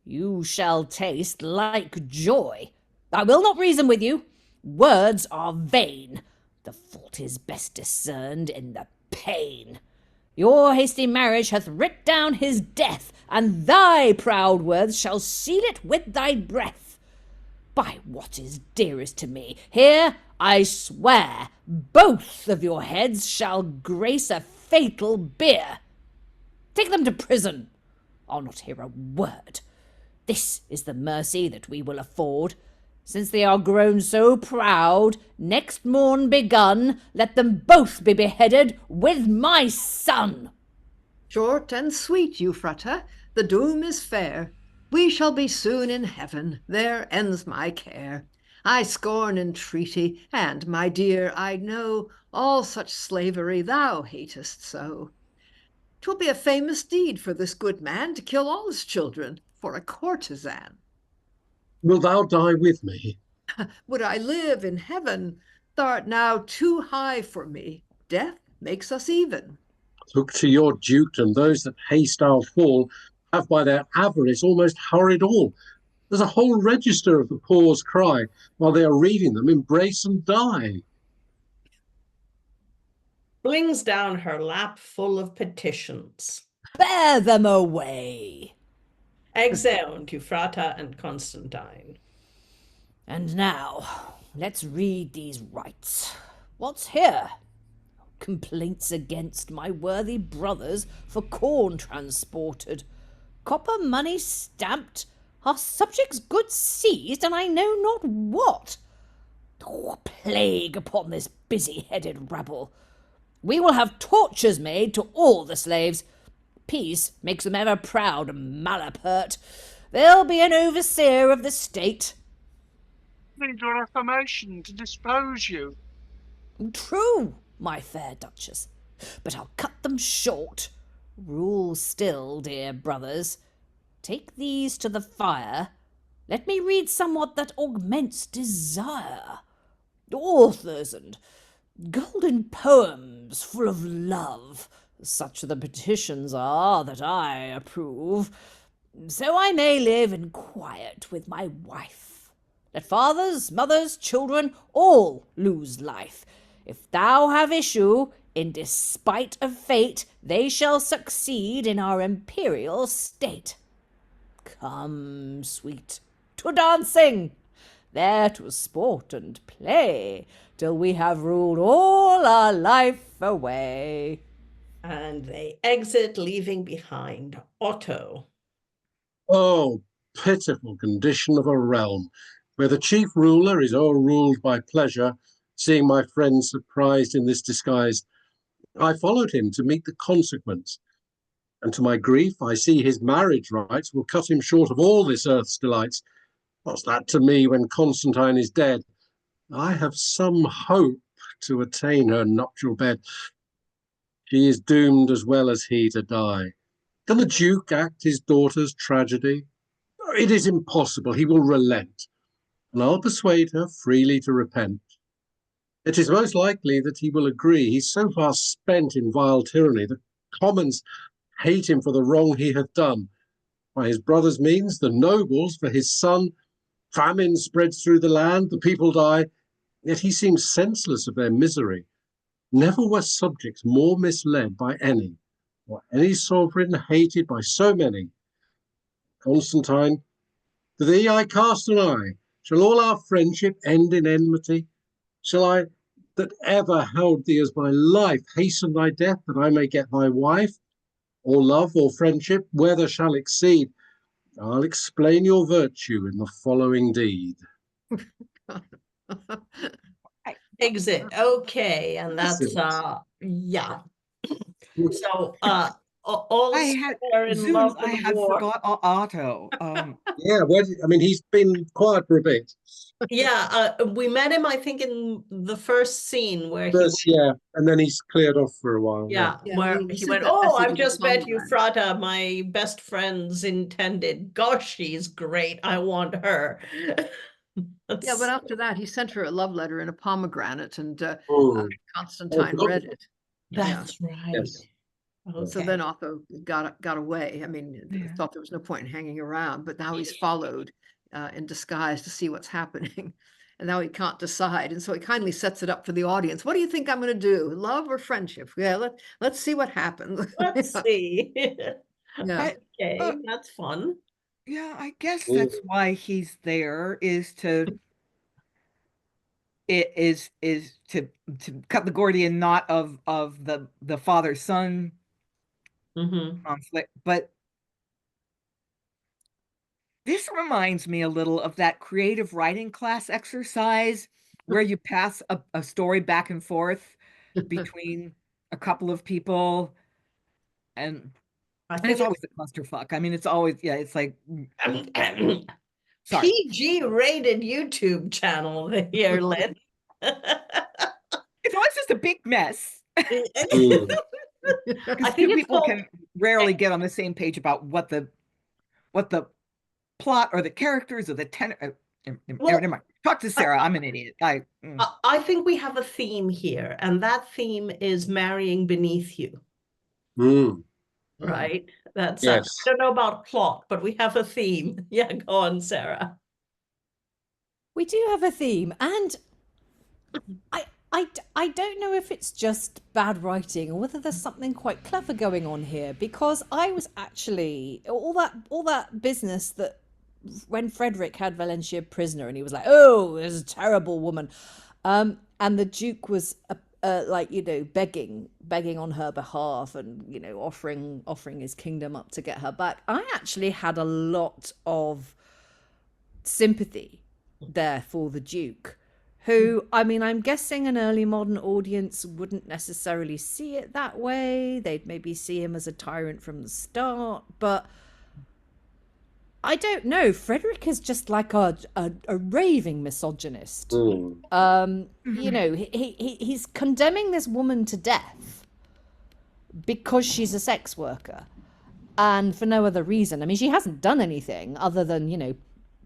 Speaker 5: You shall taste like joy. I will not reason with you. Words are vain. The fault is best discerned in the pain. Your hasty marriage hath writ down his death, and thy proud words shall seal it with thy breath. By what is dearest to me, here I swear, both of your heads shall grace a fatal bier. Take them to prison. I'll not hear a word. This is the mercy that we will afford. Since they are grown so proud, next morn begun, let them both be beheaded with my son.
Speaker 2: Short and sweet, Euphrata, the doom is fair. We shall be soon in heaven, there ends my care. I scorn entreaty, and, my dear, I know all such slavery thou hatest so. 'Twill be a famous deed for this good man to kill all his children for a courtesan.
Speaker 4: Wilt thou die with me?
Speaker 2: Would I live in heaven? Thou'rt now too high for me. Death makes us even.
Speaker 4: Look to your dukedom, those that haste our fall have by their avarice almost hurried all. There's a whole register of the poor's cry. While they are reading them, embrace and die.
Speaker 1: Flings down her lap full of petitions.
Speaker 5: Bear them away.
Speaker 1: Exeunt Euphrata and Constantine.
Speaker 5: And now, let's read these rights. What's here? Complaints against my worthy brothers for corn transported. Copper money stamped, our subjects' goods seized, and I know not what. Oh, a plague upon this busy-headed rabble. We will have tortures made to all the slaves. Peace makes them ever proud and malapert. There'll be an overseer of the state.
Speaker 6: Need your reformation to dispose you.
Speaker 5: True, my fair Duchess, but I'll cut them short. Rule still, dear brothers. Take these to the fire. Let me read somewhat that augments desire. Authors and golden poems full of love, such the petitions are that I approve, so I may live in quiet with my wife. Let fathers, mothers, children all lose life. If thou have issue, in despite of fate, they shall succeed in our imperial state. Come, sweet, to dancing, there to sport and play, till we have ruled all our life away.
Speaker 1: And they exit, leaving behind Otto.
Speaker 4: Oh, pitiful condition of a realm, where the chief ruler is o'erruled by pleasure, seeing my friend surprised in this disguise. I followed him to meet the consequence, and to my grief I see his marriage rites will cut him short of all this earth's delights. What's that to me when Constantine is dead? I have some hope to attain her nuptial bed. She is doomed as well as he to die. Can the Duke act his daughter's tragedy? It is impossible. He will relent, and I'll persuade her freely to repent. It is most likely that he will agree. He's so far spent in vile tyranny, the commons hate him for the wrong he hath done. By his brother's means, the nobles for his son. Famine spreads through the land, the people die, yet he seems senseless of their misery. Never were subjects more misled by any, or any sovereign hated by so many. Constantine, to thee I cast an eye. Shall all our friendship end in enmity? Shall I, that ever held thee as my life, hasten thy death that I may get thy wife? Or love or friendship, whether shall exceed? I'll explain your virtue in the following deed.
Speaker 1: Exit. Okay, and that's yeah. So all
Speaker 3: I had
Speaker 1: are in
Speaker 3: Zeus,
Speaker 1: love
Speaker 3: I
Speaker 1: with
Speaker 3: had
Speaker 1: war.
Speaker 3: forgot Otto.
Speaker 4: Yeah, I mean, he's been quiet for a bit.
Speaker 1: Yeah, we met him, I think, in the first scene where
Speaker 4: First, yeah, and then he's cleared off for a while.
Speaker 1: yeah,
Speaker 2: Yeah,
Speaker 1: where
Speaker 2: he
Speaker 1: he
Speaker 2: sent
Speaker 1: went,
Speaker 2: that
Speaker 1: oh,
Speaker 2: message
Speaker 1: I've
Speaker 2: in the
Speaker 1: just met
Speaker 2: Conrad.
Speaker 1: Euphrata, my best friend's intended. Gosh, she's great. I want her.
Speaker 2: Yeah, but after that, he sent her a love letter in a pomegranate, and
Speaker 4: Oh,
Speaker 2: Constantine
Speaker 4: oh,
Speaker 2: read it.
Speaker 1: That's right.
Speaker 4: yes.
Speaker 2: So
Speaker 1: Okay.
Speaker 2: then Otho got away. I mean,
Speaker 3: Yeah.
Speaker 2: thought there was no point in hanging around, but now he's followed in disguise to see what's happening. And now he can't decide. And so he kindly sets it up for the audience. What do you think I'm going to do? Love or friendship? Yeah, let's see what happens.
Speaker 1: Let's see.
Speaker 2: Yeah.
Speaker 1: Okay, that's fun.
Speaker 3: Yeah, I guess that's why he's there, is to cut the Gordian knot of the father-son
Speaker 1: Mm-hmm.
Speaker 3: conflict. But this reminds me a little of that creative writing class exercise where you pass a story back and forth between a couple of people, and
Speaker 1: I
Speaker 3: it's
Speaker 1: think
Speaker 3: always a clusterfuck. I mean, it's always, yeah, it's like, sorry.
Speaker 1: PG rated YouTube channel here, Lynn.
Speaker 3: It's always just a big mess.
Speaker 4: Mm.
Speaker 3: Because
Speaker 1: I
Speaker 3: two
Speaker 1: think it's
Speaker 3: people
Speaker 1: called-
Speaker 3: can rarely get on the same page about what the plot or the characters or the tenor. Never mind. Talk to Sarah. I'm an idiot.
Speaker 1: I think we have a theme here, and that theme is marrying beneath you,
Speaker 4: Mm.
Speaker 1: right? That's
Speaker 4: Yes.
Speaker 1: I don't know about plot, but we have a theme. Yeah, go on, Sarah.
Speaker 5: We do have a theme, and I don't know if it's just bad writing or whether there's something quite clever going on here, because I was actually all that business that when Frederick had Valentia prisoner and he was like, oh, there's a terrible woman, and the Duke was like, you know, begging on her behalf and, you know, offering his kingdom up to get her back. I actually had a lot of sympathy there for the Duke, who, I mean, I'm guessing an early modern audience wouldn't necessarily see it that way. They'd maybe see him as a tyrant from the start, but I don't know. Frederick is just like a raving misogynist.
Speaker 4: Mm.
Speaker 5: You know, he's condemning this woman to death because she's a sex worker, and for no other reason. I mean, she hasn't done anything other than, you know,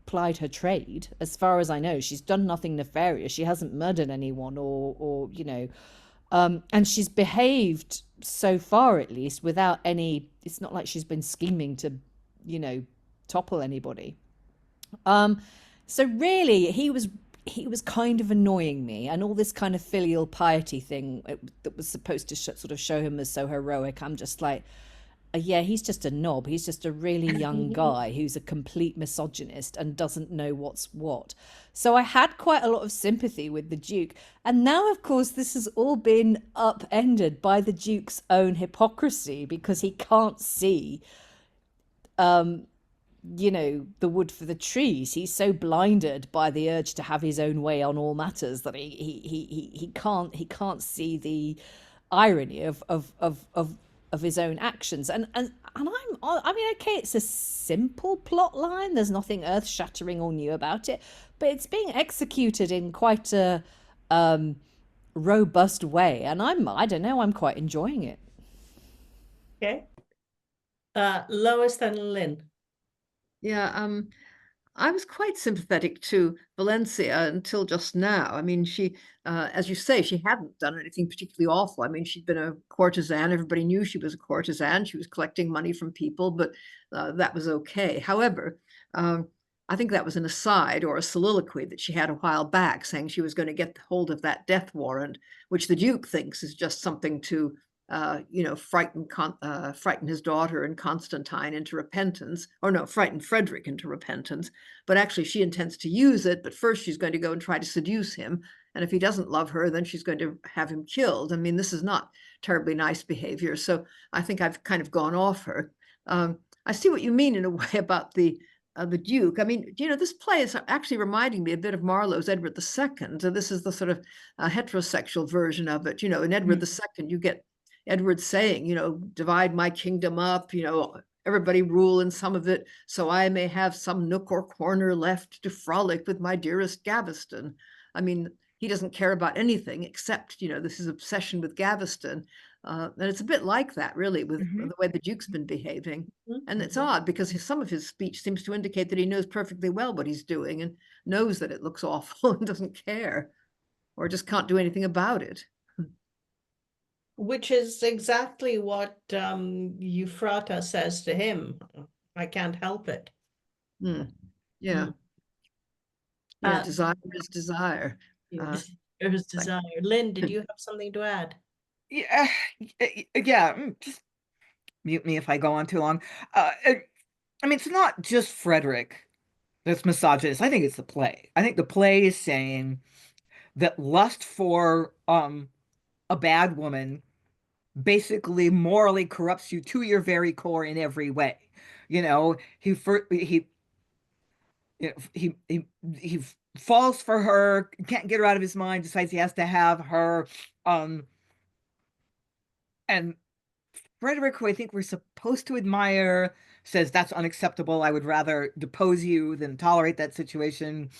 Speaker 5: plied her trade. As far as I know, she's done nothing nefarious. She hasn't murdered anyone or you know, and she's behaved so far, at least, without any. It's not like she's been scheming to, you know, topple anybody. So really, he was kind of annoying me, and all this kind of filial piety thing that was supposed to sort of show him as so heroic. I'm just like, yeah, he's just a knob. He's just a really young guy who's a complete misogynist and doesn't know what's what. So I had quite a lot of sympathy with the Duke. And now, of course, this has all been upended by the Duke's own hypocrisy, because he can't see, you know, the wood for the trees. He's so blinded by the urge to have his own way on all matters that he can't see the irony of his own actions. And I mean, okay, it's a simple plot line. There's nothing earth-shattering or new about it, but it's being executed in quite a robust way, and I don't know, I'm quite enjoying it.
Speaker 1: Okay. Lois, then Lynn.
Speaker 2: Yeah, I was quite sympathetic to Valentia until just now. I mean, she, as you say, she hadn't done anything particularly awful. I mean, she'd been a courtesan. Everybody knew she was a courtesan. She was collecting money from people, but that was okay. However, I think that was an aside or a soliloquy that she had a while back, saying she was going to get hold of that death warrant, which the Duke thinks is just something to frighten his daughter and Constantine into repentance, or no, frighten Frederick into repentance. But actually, she intends to use it. But first, she's going to go and try to seduce him. And if he doesn't love her, then she's going to have him killed. I mean, this is not terribly nice behavior. So I think I've kind of gone off her. I see what you mean in a way about the Duke. I mean, you know, this play is actually reminding me a bit of Marlowe's Edward II. So this is the sort of heterosexual version of it. You know, in Edward II, you get Edward saying, you know, divide my kingdom up, you know, everybody rule in some of it, so I may have some nook or corner left to frolic with my dearest Gaveston. I mean, he doesn't care about anything except, you know, this is obsession with Gaveston. And it's a bit like that, really, with the way the Duke's been behaving. And it's odd because some of his speech seems to indicate that he knows perfectly well what he's doing and knows that it looks awful and doesn't care, or just can't do anything about it.
Speaker 1: Which is exactly what Euphrata says to him. I can't help it.
Speaker 2: Yeah. Yeah, desire is desire.
Speaker 1: There's desire. Lynn, did you have something to add?
Speaker 3: Yeah. Just mute me if I go on too long. I mean, it's not just Frederick that's misogynist. I think it's the play. I think the play is saying that lust for a bad woman basically morally corrupts you to your very core in every way. You know, he falls for her, can't get her out of his mind, decides he has to have her. And Frederick, who I think we're supposed to admire, says that's unacceptable. I would rather depose you than tolerate that situation.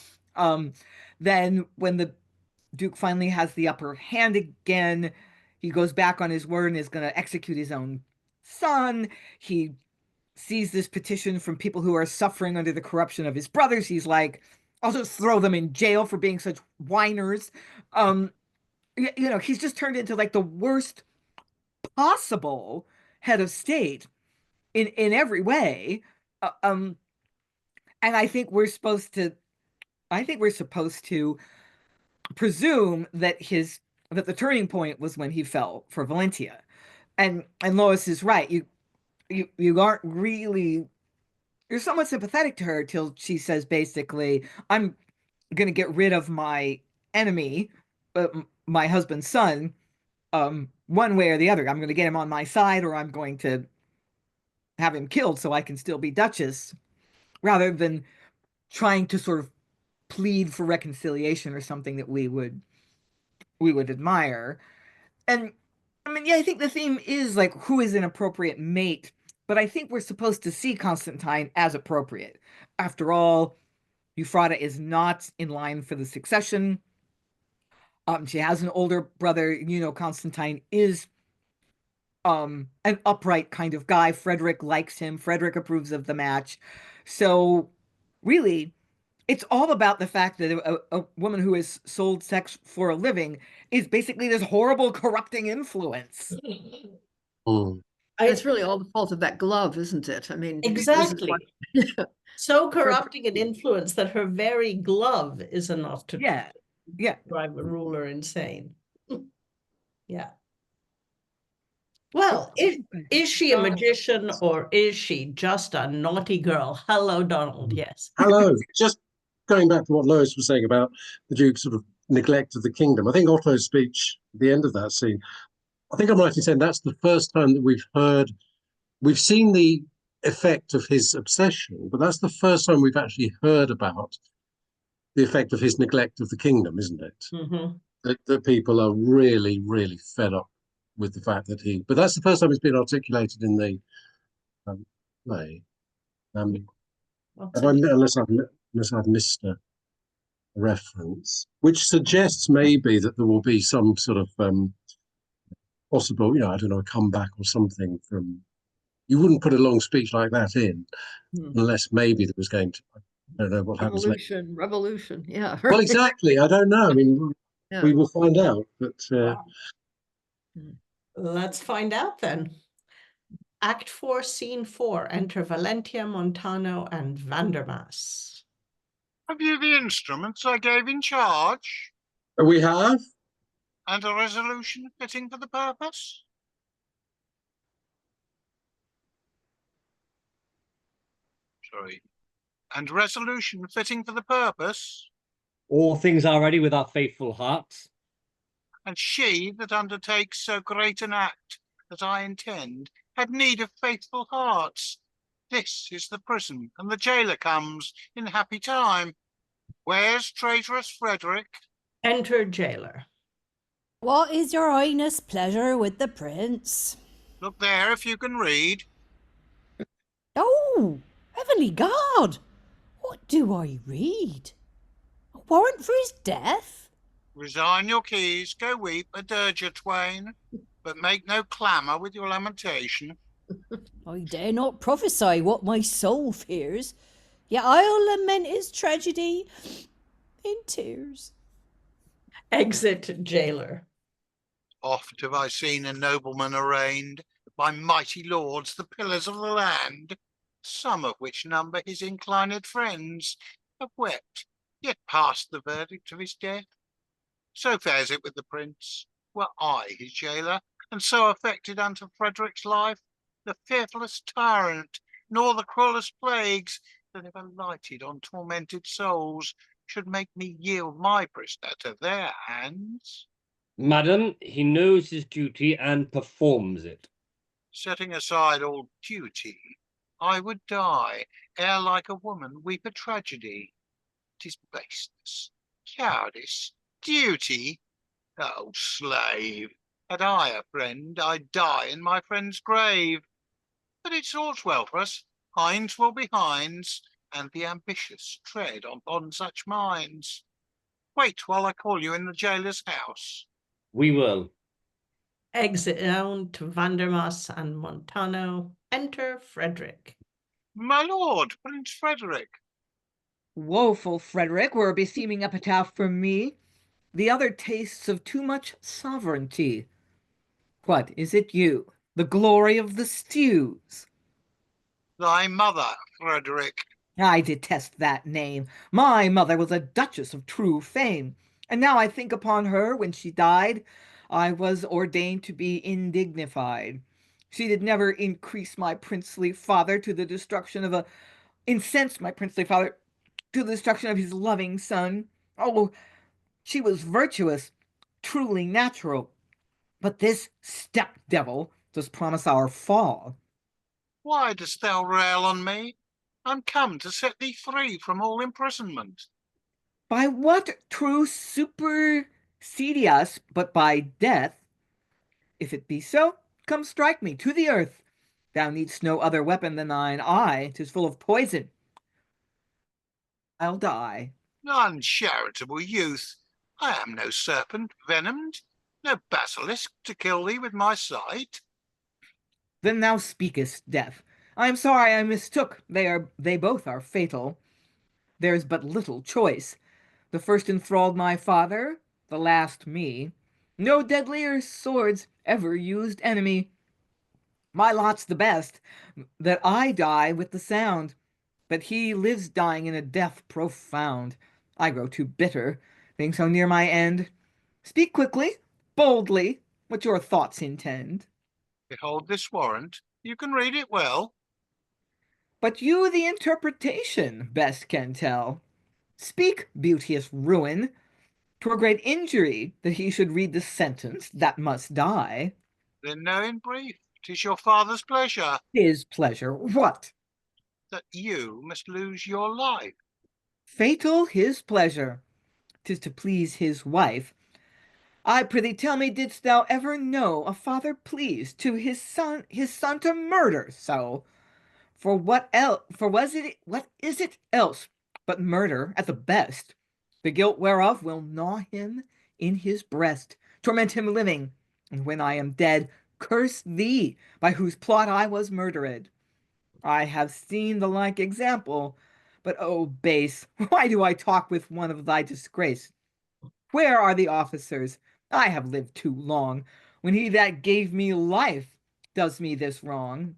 Speaker 3: Then when the Duke finally has the upper hand again, he goes back on his word and is going to execute his own son. He sees this petition from people who are suffering under the corruption of his brothers. He's like, I'll just throw them in jail for being such whiners. You know, he's just turned into like the worst possible head of state in every way. And I think we're supposed to presume that the turning point was when he fell for Valentia. And Lois is right. You aren't really, you're somewhat sympathetic to her till she says basically, I'm going to get rid of my enemy, my husband's son, one way or the other. I'm going to get him on my side, or I'm going to have him killed so I can still be Duchess, rather than trying to sort of plead for reconciliation or something that we would admire. And I mean, yeah, I think the theme is like, who is an appropriate mate? But I think we're supposed to see Constantine as appropriate. After all, Euphrata is not in line for the succession. She has an older brother. You know, Constantine is an upright kind of guy. Frederick likes him. Frederick approves of the match. So really, it's all about the fact that a woman who has sold sex for a living is basically this horrible, corrupting influence.
Speaker 2: It's really all the fault of that glove, isn't it? I mean, this is
Speaker 1: Exactly.
Speaker 2: why-
Speaker 1: So corrupting an influence that her very glove is enough to
Speaker 3: Yeah.
Speaker 1: drive a ruler insane. Yeah. Well, is she a magician or is she just a naughty girl? Hello, Donald. Yes.
Speaker 4: Hello. Just going back to what Lois was saying about the Duke's sort of neglect of the kingdom. I think Otto's speech at the end of that scene, I think I'm right in saying that's the first time that we've seen the effect of his obsession, but that's the first time we've actually heard about the effect of his neglect of the kingdom, isn't it?
Speaker 1: Mm-hmm.
Speaker 4: That people are really, really fed up with the fact that but that's the first time it's been articulated in the play. Unless I've missed a reference, which suggests maybe that there will be some sort of possible, I don't know, a comeback or something from. You wouldn't put a long speech like that in unless maybe there was going to. I don't know what happens next.
Speaker 2: Revolution, yeah.
Speaker 4: Well, exactly. I don't know. I mean, we will find out. But
Speaker 1: let's find out then. Act 4, Scene 4. Enter Valentia, Montano, and Vandermas.
Speaker 6: Have you the instruments I gave in charge?
Speaker 4: we have.
Speaker 6: And a resolution fitting for the purpose? Sorry. And resolution fitting for the purpose?
Speaker 7: All things are ready with our faithful hearts.
Speaker 6: And she that undertakes so great an act that I intend had need of faithful hearts. This is the prison, and the jailer comes in happy time. Where's traitorous Frederick?
Speaker 1: Enter jailer.
Speaker 5: What is your highness' pleasure with the prince?
Speaker 6: Look there if you can read.
Speaker 5: Oh, heavenly God! What do I read? A warrant for his death?
Speaker 6: Resign your keys, go weep, a dirge twain, but make no clamour with your lamentation.
Speaker 5: I dare not prophesy what my soul fears, yet I'll lament his tragedy in tears.
Speaker 1: Exit jailer.
Speaker 6: Oft have I seen a nobleman arraigned by mighty lords, the pillars of the land, some of which number his inclined friends, have wept, yet passed the verdict of his death. So fares it with the prince. Were I his jailer, and so affected unto Frederick's life, the fearfullest tyrant, nor the cruelest plagues that ever lighted on tormented souls, should make me yield my prisoner to their hands.
Speaker 7: Madam, he knows his duty and performs it.
Speaker 6: Setting aside all duty, I would die, ere like a woman weep a tragedy. 'Tis baseness, cowardice, duty. Oh, slave, had I a friend, I'd die in my friend's grave. But it's all's well for us. Hinds will be hinds, and the ambitious tread on such minds. Wait while I call you in the jailer's house.
Speaker 7: We will.
Speaker 1: Exit down to Vandermas and Montano. Enter Frederick.
Speaker 6: My lord, Prince Frederick.
Speaker 3: Woeful Frederick were a beseeming epitaph for me. The other tastes of too much sovereignty. What, is it you, the glory of the stews?
Speaker 6: Thy mother, Frederick.
Speaker 3: I detest that name. My mother was a duchess of true fame, and now I think upon her when she died, I was ordained to be indignified. She did never increase my princely father to the destruction of incense my princely father to the destruction of his loving son. Oh, she was virtuous, truly natural. But this step-devil does promise our fall.
Speaker 6: Why dost thou rail on me? I'm come to set thee free from all imprisonment.
Speaker 3: By what true supersede us but by death? If it be so, come strike me to the earth. Thou needst no other weapon than thine eye. 'Tis full of poison. I'll die.
Speaker 6: Uncharitable youth, I am no serpent venomed, no basilisk to kill thee with my sight.
Speaker 3: Then thou speakest, Death. I am sorry I mistook. They both are fatal. There's but little choice. The first enthralled my father, the last me. No deadlier swords ever used enemy. My lot's the best, that I die with the sound. But he lives dying in a death profound. I grow too bitter, being so near my end. Speak quickly, boldly, what your thoughts intend.
Speaker 6: Behold this warrant. You can read it well.
Speaker 3: But you the interpretation best can tell. Speak, beauteous ruin. 'Twere great injury that he should read the sentence that must die.
Speaker 6: Then know in brief, 'tis your father's pleasure
Speaker 3: His pleasure, what?
Speaker 6: that you must lose your life.
Speaker 3: Fatal his pleasure, 'tis to please his wife. I prithee tell me, didst thou ever know a father pleased to his son to murder so? For what is it else but murder at the best? The guilt whereof will gnaw him in his breast, torment him living, and when I am dead, curse thee by whose plot I was murdered. I have seen the like example, but oh base, why do I talk with one of thy disgrace? Where are the officers? I have lived too long, when he that gave me life does me this wrong.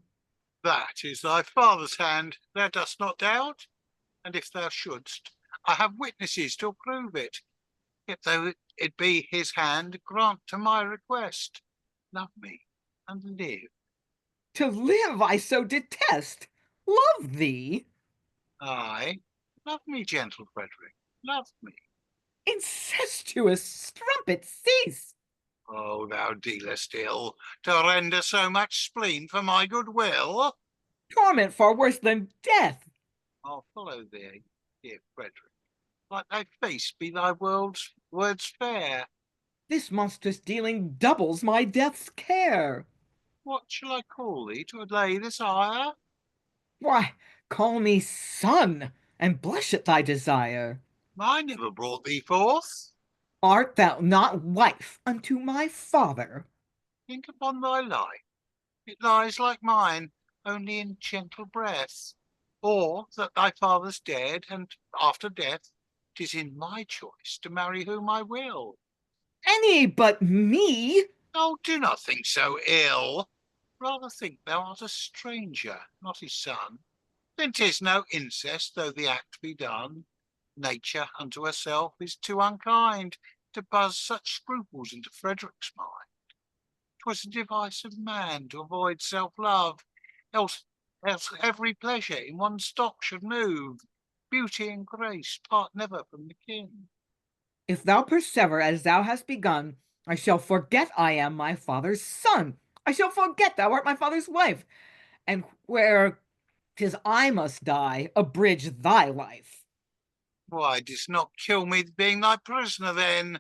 Speaker 6: That is thy father's hand, thou dost not doubt? And if thou shouldst, I have witnesses to prove it. Yet though it be his hand, grant to my request. Love me and live.
Speaker 3: To live I so detest. Love thee?
Speaker 6: Aye, love me, gentle Frederick, love me.
Speaker 3: Incestuous strumpet, cease!
Speaker 6: Oh, thou dealest ill, to render so much spleen for my good will.
Speaker 3: Torment far worse than death.
Speaker 6: I'll follow thee, dear Frederick. Like thy face be thy words fair.
Speaker 3: This monstrous dealing doubles my death's care.
Speaker 6: What shall I call thee to allay this ire?
Speaker 3: Why, call me son, and blush at thy desire.
Speaker 6: I never brought thee forth.
Speaker 3: Art thou not wife unto my father?
Speaker 6: Think upon thy life. It lies like mine, only in gentle breath. Or that thy father's dead, and after death, 'tis in my choice to marry whom I will.
Speaker 3: Any but me?
Speaker 6: Oh, do not think so ill. Rather think thou art a stranger, not his son. Then 'tis no incest, though the act be done. Nature unto herself is too unkind to buzz such scruples into Frederick's mind. 'Twas a device of man to avoid self-love, else every pleasure in one stock should move. Beauty and grace part never from the kin.
Speaker 3: If thou persever as thou hast begun, I shall forget I am my father's son. I shall forget thou art my father's wife, and where 'tis I must die, abridge thy life.
Speaker 6: Why didst not kill me being thy prisoner then?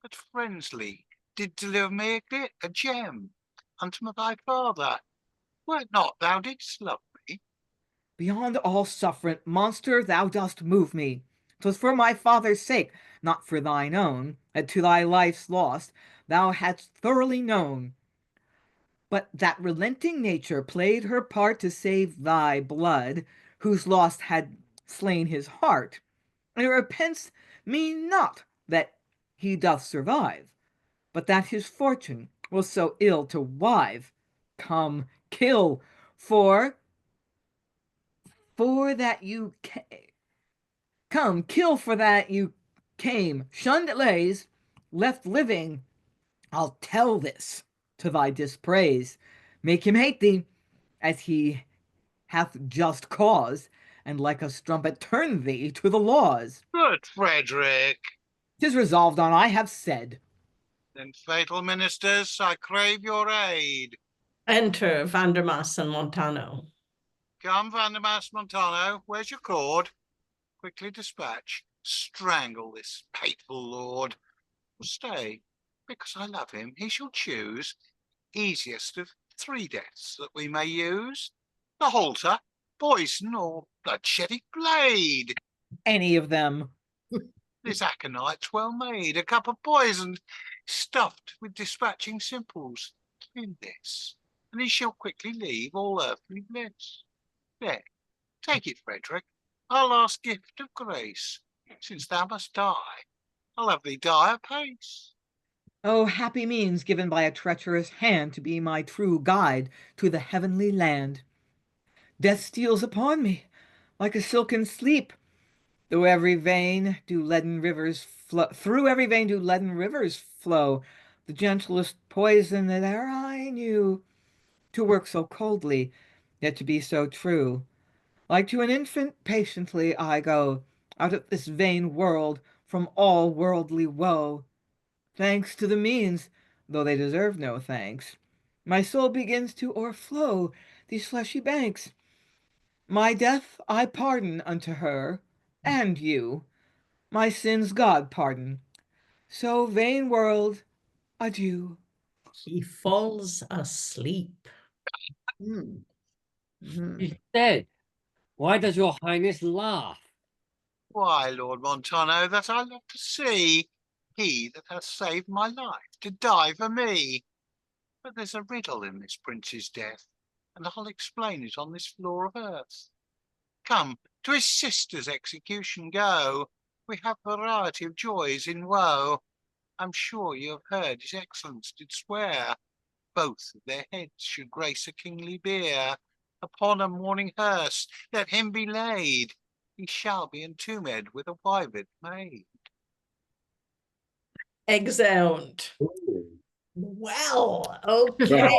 Speaker 6: But Friendly did deliver me a gem unto thy father. Were it not thou didst love me?
Speaker 3: Beyond all sufferance, monster, thou dost move me. 'Twas for my father's sake, not for thine own, that to thy life's loss thou hadst thoroughly known. But that relenting nature played her part to save thy blood, whose loss had slain his heart. And it repents me not that he doth survive, but that his fortune was so ill to wive. Come, kill, for that you come, kill for that you came, shunned lays, left living. I'll tell this to thy dispraise. Make him hate thee, as he hath just cause, and like a strumpet turn thee to the laws.
Speaker 6: Good Frederick.
Speaker 3: 'Tis resolved on, I have said.
Speaker 6: Then, fatal ministers, I crave your aid.
Speaker 1: Enter Vandermas and Montano.
Speaker 6: Come, Vandermas, Montano, where's your cord? Quickly dispatch, strangle this hateful lord. Or stay, because I love him, he shall choose easiest of 3 deaths that we may use. The halter, poison, or bloodsheddy blade.
Speaker 3: Any of them.
Speaker 6: This aconite's well made, a cup of poison, stuffed with dispatching simples. In this, and he shall quickly leave all earthly bliss. There, take it, Frederick, our last gift of grace. Since thou must die, I'll have thee die apace.
Speaker 3: Oh, happy means given by a treacherous hand to be my true guide to the heavenly land. Death steals upon me like a silken sleep. Through every vein do leaden rivers flow. The gentlest poison that e'er I knew. To work so coldly, yet to be so true. Like to an infant, patiently I go out of this vain world from all worldly woe. Thanks to the means, though they deserve no thanks. My soul begins to o'erflow these fleshy banks. My death I pardon unto her and you. My sins God pardon. So vain world, adieu.
Speaker 1: He falls asleep.
Speaker 2: Hmm. Mhm.
Speaker 7: He's dead. Why does your highness laugh?
Speaker 6: Why, Lord Montano, that I love to see. He that hath saved my life to die for me. But there's a riddle in this prince's death, and I'll explain it on this floor of earth. Come, to his sister's execution go. We have variety of joys in woe. I'm sure you have heard his excellence did swear both of their heads should grace a kingly bier. Upon a mourning hearse let him be laid. He shall be entombed with a wivet maid.
Speaker 1: Exeunt. Well, okay.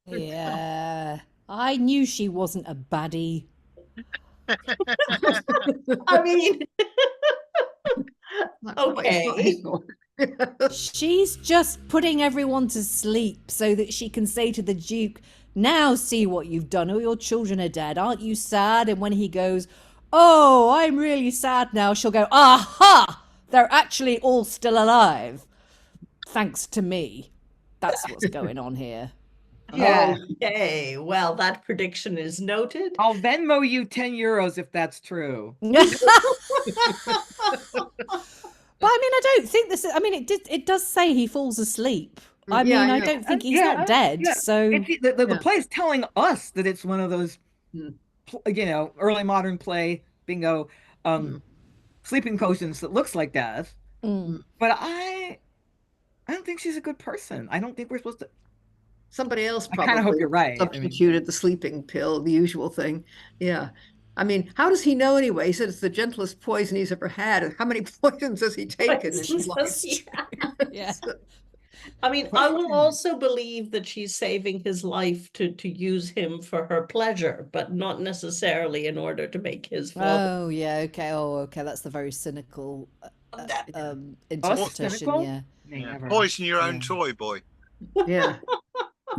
Speaker 5: Yeah. I knew she wasn't a baddie.
Speaker 1: I mean,
Speaker 2: Not quite
Speaker 1: okay.
Speaker 2: right.
Speaker 5: She's just putting everyone to sleep so that she can say to the Duke, now see what you've done. All your children are dead. Aren't you sad? And when he goes, oh, I'm really sad now, she'll go, aha! They're actually all still alive. Thanks to me. That's what's going on here.
Speaker 3: Yeah.
Speaker 1: Okay, well, that prediction is noted.
Speaker 3: I'll Venmo you 10 euros if that's true.
Speaker 5: But I mean, I don't think this is, I mean, it does say he falls asleep. I
Speaker 2: Yeah,
Speaker 5: mean, I
Speaker 2: yeah.
Speaker 5: don't think he's
Speaker 3: Yeah,
Speaker 5: not dead.
Speaker 3: yeah.
Speaker 5: So
Speaker 3: The
Speaker 2: Yeah.
Speaker 3: play is telling us that it's one of those,
Speaker 2: Hmm.
Speaker 3: early modern play, bingo, sleeping potions that looks like death.
Speaker 5: mm.
Speaker 3: But I don't think she's a good person. I don't think we're supposed to.
Speaker 2: Somebody else
Speaker 3: I kind of hope
Speaker 2: probably
Speaker 3: you're right. I mean,
Speaker 2: substituted the sleeping pill, the usual thing. Yeah. I mean, how does he know anyway? He said it's the gentlest poison he's ever had. And how many poisons has he taken in his life?
Speaker 5: Yeah.
Speaker 1: I mean, I will also believe that she's saving his life to use him for her pleasure, but not necessarily in order to make his father.
Speaker 5: Oh, yeah. Okay. Oh, okay. That's the very cynical
Speaker 1: That-
Speaker 5: interpretation.
Speaker 3: cynical?
Speaker 5: Yeah.
Speaker 3: never.
Speaker 6: Poison your own
Speaker 3: Yeah.
Speaker 6: toy, boy.
Speaker 2: Yeah.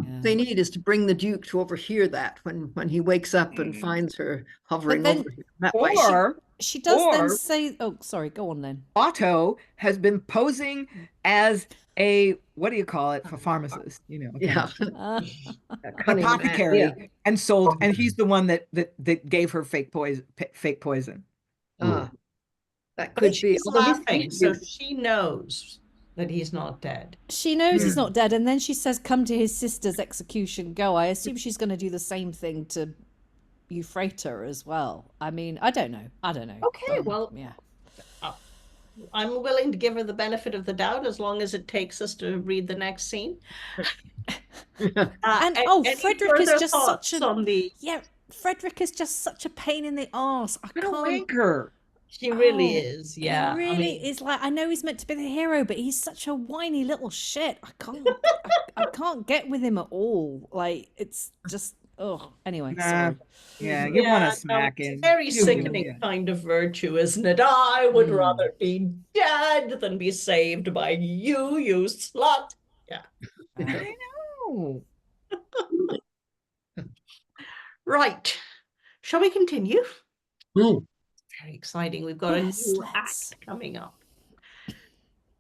Speaker 5: Yeah.
Speaker 2: They need is to bring the Duke to overhear that when he wakes up and finds her hovering
Speaker 5: then-
Speaker 2: over him. That way
Speaker 3: Or
Speaker 5: She does then
Speaker 3: Or-
Speaker 5: say, oh, sorry, go on then.
Speaker 3: Otto has been posing as a, what do you call it, for pharmacist,
Speaker 2: yeah. Cunning man,
Speaker 3: apothecary,
Speaker 2: yeah.
Speaker 3: and sold, and he's the one that gave her fake poison.
Speaker 2: That
Speaker 1: But
Speaker 2: could be.
Speaker 1: she's
Speaker 2: Although
Speaker 1: laughing, so she knows that he's not dead.
Speaker 5: She knows he's not dead, and then she says, come to his sister's execution, go. I assume she's going to do the same thing to Euphrata as well. I mean, I don't know.
Speaker 1: Okay, well,
Speaker 5: Yeah.
Speaker 1: I'm willing to give her the benefit of the doubt as long as it takes us to read the next scene.
Speaker 5: And,
Speaker 1: any
Speaker 5: Frederick is
Speaker 1: further
Speaker 5: just
Speaker 1: thoughts
Speaker 5: such a...
Speaker 1: on the...
Speaker 5: Yeah, Frederick is just such a pain in the arse. I
Speaker 3: What a
Speaker 5: can't...
Speaker 3: wanker.
Speaker 1: He really
Speaker 5: Oh,
Speaker 1: is, yeah.
Speaker 5: He
Speaker 1: I
Speaker 5: really
Speaker 1: mean,
Speaker 5: is like, I know he's meant to be the hero, but he's such a whiny little shit. I can't, I can't get with him at all. Like, it's just, oh, anyway,
Speaker 3: Nah.
Speaker 5: sorry.
Speaker 3: Yeah, you
Speaker 1: yeah,
Speaker 3: want
Speaker 1: no,
Speaker 3: to smack
Speaker 1: it's
Speaker 3: him.
Speaker 1: very
Speaker 3: You do,
Speaker 1: sickening
Speaker 3: yeah.
Speaker 1: kind of virtue, isn't it? I would
Speaker 3: Mm.
Speaker 1: rather be dead than be saved by you, you slut. Yeah.
Speaker 3: I know.
Speaker 1: Right. Shall we continue?
Speaker 4: Hmm.
Speaker 1: Very exciting. We've got
Speaker 5: Yes,
Speaker 1: a new
Speaker 5: let's.
Speaker 1: act coming up.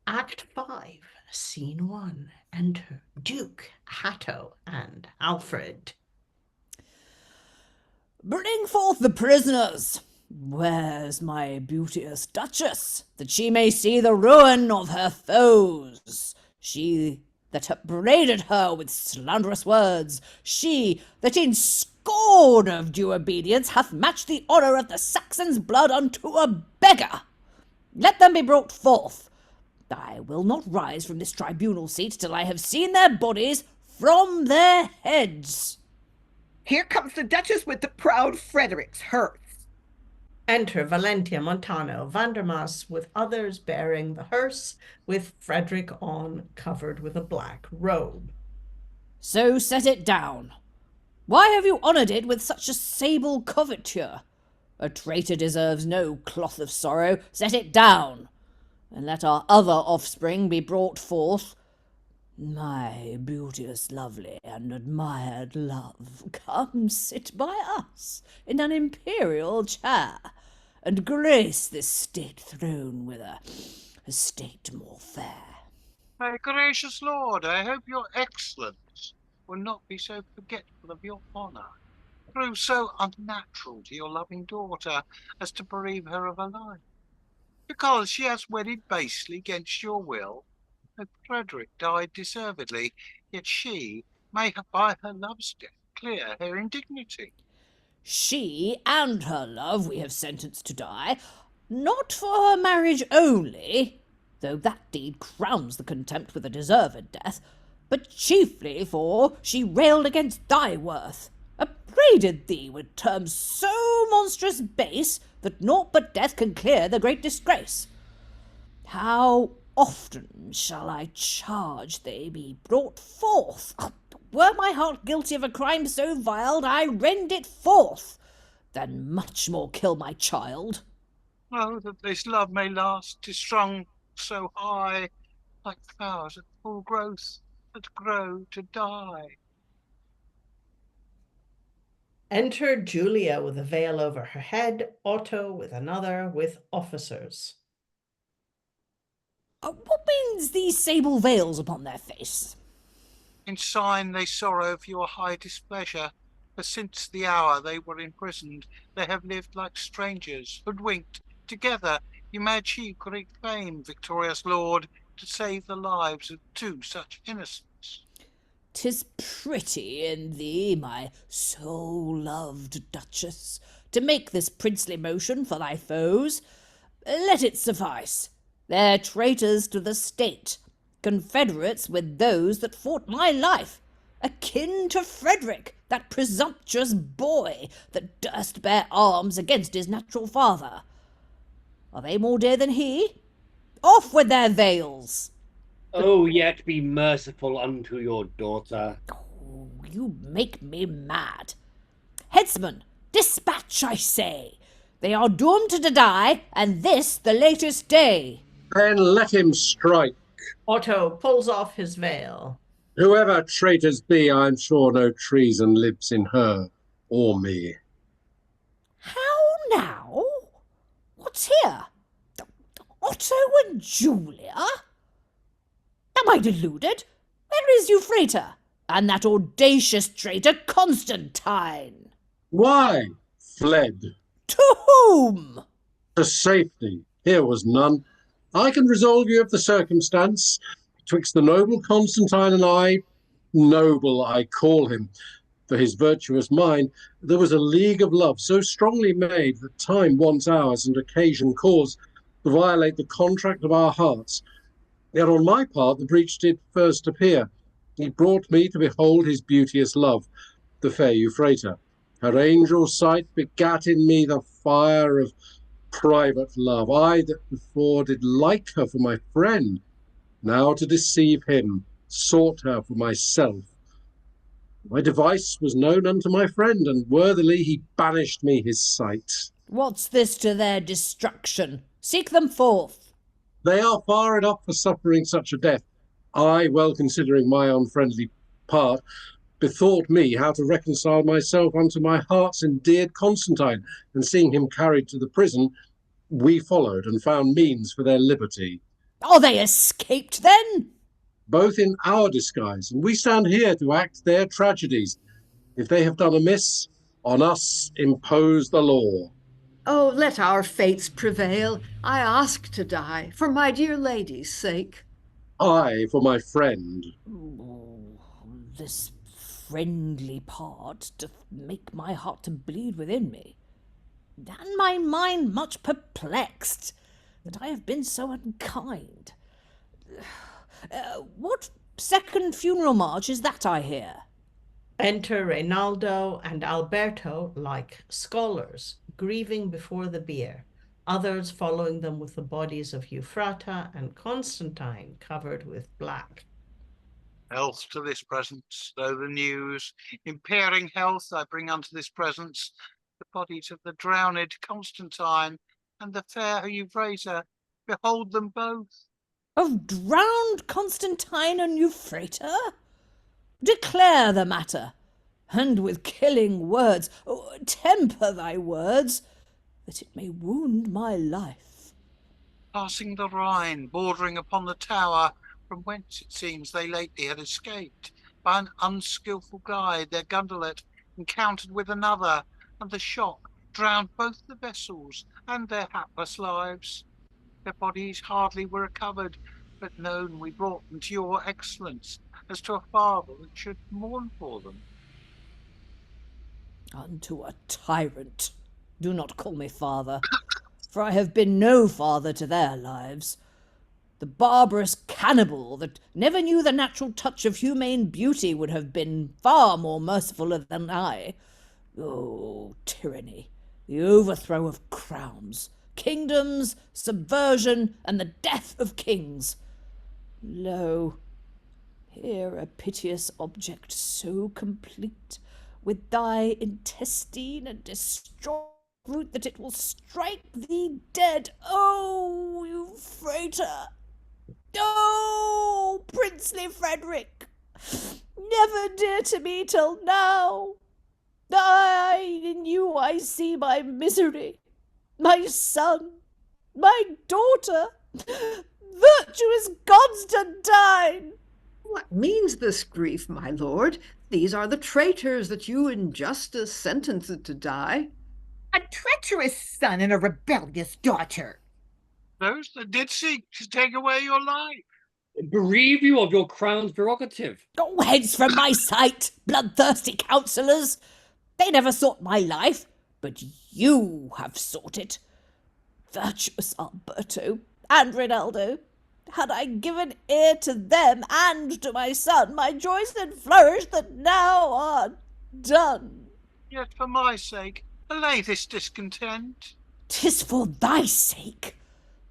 Speaker 1: Act 5, Scene 1. Enter Duke, Hatto, and Alfrid.
Speaker 5: Bring forth the prisoners. Where's my beauteous Duchess, that she may see the ruin of her foes? She that upbraided her with slanderous words, she that in scorn of due obedience hath matched the honour of the Saxons' blood unto a beggar. Let them be brought forth. I will not rise from this tribunal seat till I have seen their bodies from their heads.
Speaker 3: Here comes the Duchess with the proud Frederick's hearse.
Speaker 1: Enter Valentia, Montano, Vandermas with others bearing the hearse, with Frederick on, covered with a black robe.
Speaker 5: So set it down. Why have you honoured it with such a sable coverture? A traitor deserves no cloth of sorrow. Set it down, and let our other offspring be brought forth. My beauteous, lovely, and admired love, come sit by us in an imperial chair, and grace this state throne with a state more fair.
Speaker 6: My gracious lord, I hope your excellence will not be so forgetful of your honour, prove so unnatural to your loving daughter as to bereave her of her life, because she has wedded basely against your will. That Frederick died deservedly, yet she may by her love's death clear her indignity.
Speaker 5: She and her love we have sentenced to die, not for her marriage only, though that deed crowns the contempt with a deserved death, but chiefly for she railed against thy worth, upbraided thee with terms so monstrous base that naught but death can clear the great disgrace. How often shall I charge they be brought forth? Were my heart guilty of a crime so vile, I rend it forth, then much more kill my child.
Speaker 6: Oh, that this love may last, 'tis strung so high, like flowers at full growth, that grow to die.
Speaker 1: Enter Julia with a veil over her head, Otto with another, with officers.
Speaker 5: What means these sable veils upon their face?
Speaker 6: In sign they sorrow for your high displeasure, for since the hour they were imprisoned, they have lived like strangers, hoodwinked. Together you may achieve great fame, victorious lord, to save the lives of two such innocents.
Speaker 5: 'Tis pretty in thee, my so-loved Duchess, to make this princely motion for thy foes. Let it suffice. They're traitors to the state, confederates with those that fought my life, akin to Frederick, that presumptuous boy that durst bear arms against his natural father. Are they more dear than he? Off with their veils!
Speaker 7: Oh, yet be merciful unto your daughter.
Speaker 5: Oh, you make me mad. Headsman, dispatch, I say. They are doomed to die, and this the latest day.
Speaker 4: Then let him strike.
Speaker 1: Otto pulls off his veil.
Speaker 4: Whoever traitors be, I'm sure no treason lives in her or me.
Speaker 5: How now? What's here? Otto and Julia? Am I deluded? Where is Euphrata? And that audacious traitor Constantine?
Speaker 4: Why? Fled.
Speaker 5: To whom?
Speaker 4: To safety. Here was none. I can resolve you of the circumstance. Betwixt the noble Constantine and I, noble I call him, for his virtuous mind, there was a league of love so strongly made that time wants hours and occasion cause to violate the contract of our hearts. Yet on my part the breach did first appear. He brought me to behold his beauteous love, the fair Euphrata. Her angel sight begat in me the fire of private love. I that before did like her for my friend, now to deceive him, sought her for myself. My device was known unto my friend, and worthily he banished me his sight.
Speaker 5: What's this to their destruction? Seek them forth.
Speaker 4: They are far enough for suffering such a death. I, well considering my unfriendly part, bethought me how to reconcile myself unto my heart's endeared Constantine, and seeing him carried to the prison, we followed and found means for their liberty.
Speaker 5: Are they escaped then?
Speaker 4: Both in our disguise, and we stand here to act their tragedies. If they have done amiss, on us impose the law.
Speaker 2: Oh, let our fates prevail. I ask to die, for my dear lady's sake.
Speaker 4: I for my friend.
Speaker 5: Oh, this friendly part doth make my heart to bleed within me, and my mind much perplexed, that I have been so unkind. What second funeral march is that I hear?
Speaker 1: Enter Reynaldo and Alberto like scholars, grieving before the bier, others following them with the bodies of Euphrata and Constantine covered with black.
Speaker 6: Health to this presence, though the news, impairing health, I bring unto this presence the bodies of the drowned Constantine and the fair Euphrata. Behold them both.
Speaker 5: Of drowned Constantine and Euphrata? Declare the matter, and with killing words, temper thy words, that it may wound my life.
Speaker 6: Passing the Rhine, bordering upon the tower, from whence it seems they lately had escaped, by an unskilful guide, their gondolet encountered with another, and the shock drowned both the vessels and their hapless lives. Their bodies hardly were recovered, but known we brought them to your excellence, as to a father that should mourn for them.
Speaker 5: Unto a tyrant. Do not call me father, for I have been no father to their lives. The barbarous cannibal that never knew the natural touch of humane beauty would have been far more merciful than I. Oh, tyranny, the overthrow of crowns, kingdoms, subversion, and the death of kings. Lo, here a piteous object so complete, with thy intestine and distraught root that it will strike thee dead. Oh, Euphrata! Oh, princely Frederick! Never dear to me till now. In you I see my misery, my son, my daughter, virtuous Constantine.
Speaker 2: What means this grief, my lord? These are the traitors that you in justice sentenced to die.
Speaker 3: A treacherous son and a rebellious daughter.
Speaker 6: Those that did seek to take away your life.
Speaker 7: Bereave you of your crown's prerogative.
Speaker 5: Go hence from my sight, bloodthirsty counsellors. They never sought my life, but you have sought it. Virtuous Alberto and Rinaldo, had I given ear to them and to my son, my joys and flourish that now are done.
Speaker 6: Yet for my sake, allay this discontent.
Speaker 5: 'Tis for thy sake,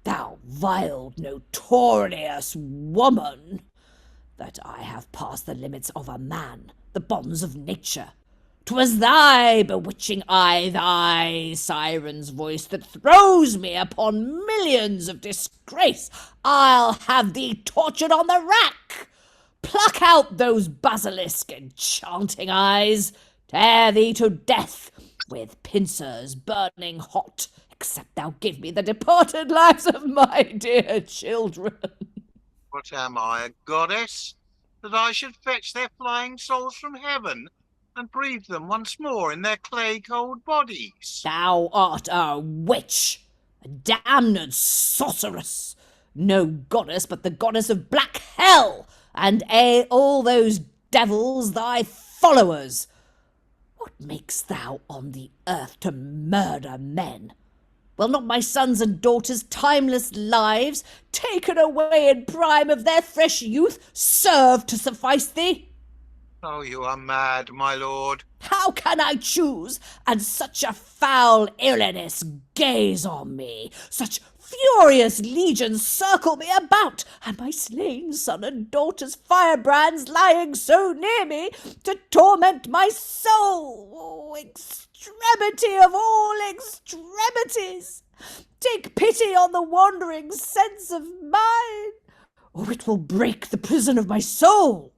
Speaker 5: thou vile, notorious woman, that I have passed the limits of a man, the bonds of nature. 'Twas thy bewitching eye, thy siren's voice that throws me upon millions of disgrace. I'll have thee tortured on the rack. Pluck out those basilisk enchanting eyes. Tear thee to death with pincers burning hot, except thou give me the departed lives of my dear children.
Speaker 6: What am I, a goddess, that I should fetch their flying souls from heaven and breathe them once more in their clay-cold bodies?
Speaker 5: Thou art a witch, a damned sorceress, no goddess but the goddess of black hell, and all those devils thy followers. What makest thou on the earth to murder men? Will not my sons and daughters' timeless lives, taken away in prime of their fresh youth, serve to suffice thee?
Speaker 6: Oh, you are mad, my lord.
Speaker 5: How can I choose, and such a foul illness gaze on me? Such furious legions circle me about, and my slain son and daughter's firebrands lying so near me to torment my soul. Oh, extremity of all extremities! Take pity on the wandering sense of mine, or it will break the prison of my soul,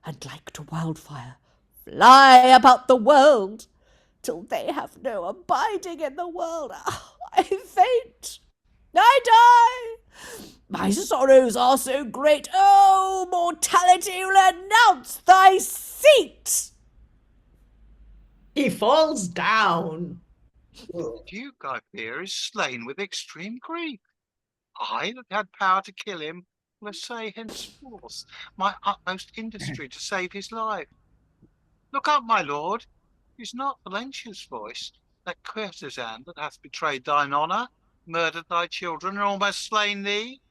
Speaker 5: and like to wildfire fly about the world, till they have no abiding in the world. Oh, I faint, I die. My sorrows are so great. Oh, mortality, renounce thy seat.
Speaker 1: He falls down.
Speaker 6: The Duke, I fear, is slain with extreme grief. I that had power to kill him will essay henceforth my utmost industry to save his life. Look up, my lord. Is not Valentia's voice that courtesan that hath betrayed thine honour, murdered thy children, and almost slain thee?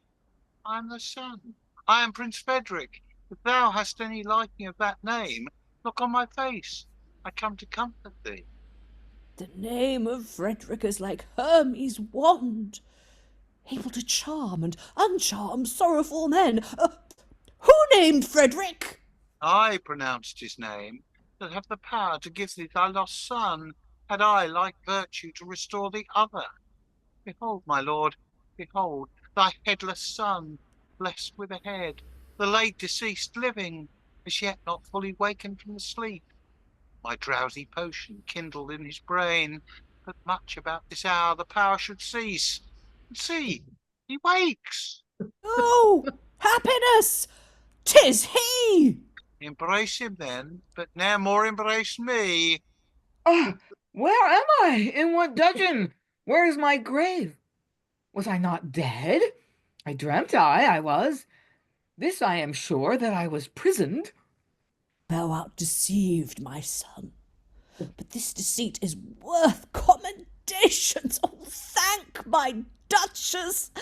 Speaker 6: I am the son, I am Prince Frederick. If thou hast any liking of that name, look on my face. I come to comfort thee.
Speaker 5: The name of Frederick is like Hermes' wand, able to charm and uncharm sorrowful men. Who named Frederick?
Speaker 6: I pronounced his name, that have the power to give thee thy lost son, had I like virtue to restore the other. Behold, my lord, behold, thy headless son, blessed with a head, the late deceased living, as yet not fully wakened from the sleep. My drowsy potion kindled in his brain, but much about this hour the power should cease. And see, he wakes.
Speaker 5: Oh, happiness! 'Tis he!
Speaker 6: Embrace him then, but ne'er more embrace me.
Speaker 3: Where am I? In what dungeon? Where is my grave? Was I not dead? I dreamt I was. This I am sure, that I was prisoned.
Speaker 5: Thou art deceived, my son, but this deceit is worth commendations. Oh, thank my Duchess!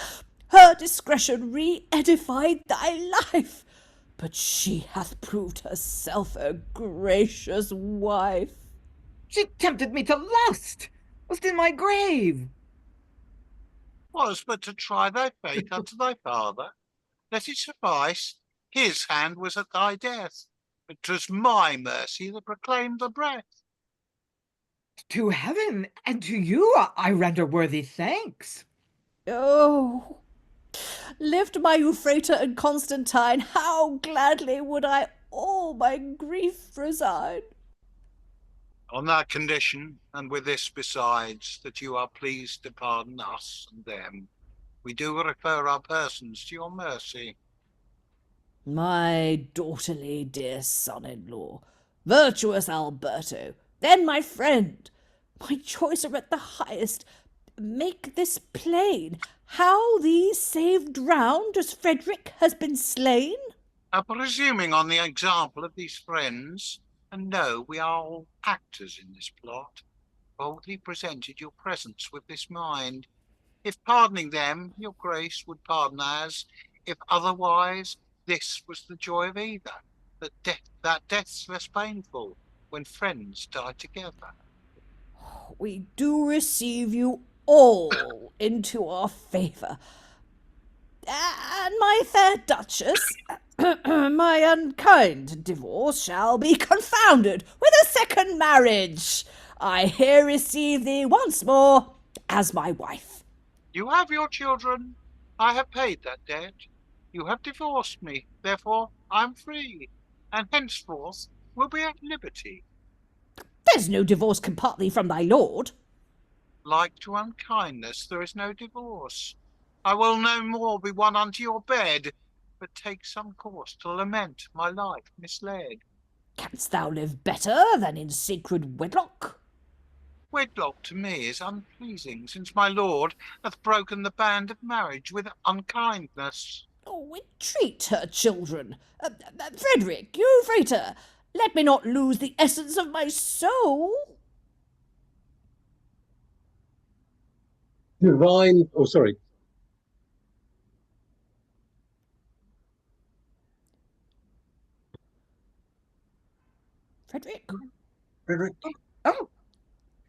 Speaker 5: Her discretion re-edified thy life, but she hath proved herself a gracious wife.
Speaker 3: She tempted me to lust, was in my grave.
Speaker 6: Was but to try thy faith unto thy father. Let it suffice. His hand was at thy death, but 'twas my mercy that proclaimed the breath.
Speaker 3: To heaven and to you I render worthy thanks.
Speaker 5: Oh, lift my Euphrata and Constantine, how gladly would I all my grief resign.
Speaker 6: On that condition, and with this besides, that you are pleased to pardon us and them, we do refer our persons to your mercy.
Speaker 5: My daughterly dear son-in-law, virtuous Alberto, then my friend, my joys are at the highest. Make this plain, how thee saved drowned as Frederick has been slain?
Speaker 6: Presuming on the example of these friends, and know we are all actors in this plot, boldly presented your presence with this mind. If pardoning them, your grace would pardon as, if otherwise, this was the joy of either, that death's less painful when friends die together.
Speaker 5: We do receive you all into our favour. And my fair Duchess, my unkind divorce shall be confounded with a second marriage. I here receive thee once more as my wife.
Speaker 6: You have your children. I have paid that debt. You have divorced me, therefore I am free, and henceforth will be at liberty.
Speaker 5: There's no divorce can part thee from thy lord.
Speaker 6: Like to unkindness, there is no divorce. I will no more be one unto your bed, but take some course to lament my life misled.
Speaker 5: Canst thou live better than in sacred wedlock?
Speaker 6: Wedlock to me is unpleasing, since my lord hath broken the band of marriage with unkindness.
Speaker 5: Oh, entreat her, children. Frederick, Euphrata, let me not lose the essence of my soul.
Speaker 4: Divine, oh, sorry.
Speaker 5: Frederick?
Speaker 3: Oh,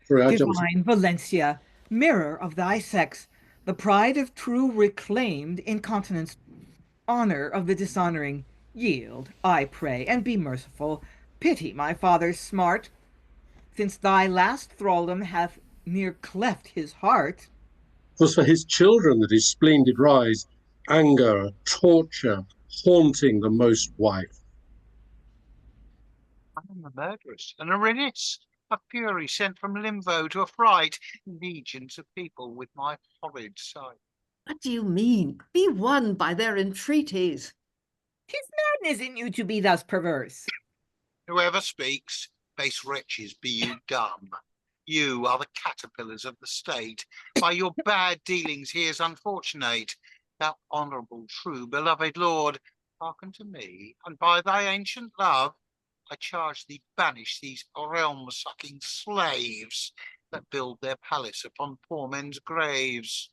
Speaker 4: Sorry, I jumped.
Speaker 3: divine Valentia, mirror of thy sex, the pride of true reclaimed incontinence, honor of the dishonoring, yield, I pray, and be merciful. Pity my father's smart, since thy last thraldom hath near cleft his heart.
Speaker 4: 'Twas for his children that his spleen did rise, anger, torture, haunting the most wife.
Speaker 6: I am a murderess, an Erinnys, a fury sent from Limbo to affright legions of people with my horrid sight.
Speaker 2: What do you mean? Be won by their entreaties.
Speaker 3: 'Tis madness in you to be thus perverse.
Speaker 6: Whoever speaks, base wretches, be you dumb. You are the caterpillars of the state. By your bad dealings he is unfortunate. Thou honourable, true, beloved lord, hearken to me, and by thy ancient love, I charge thee banish these realm-sucking slaves that build their palace upon poor men's graves.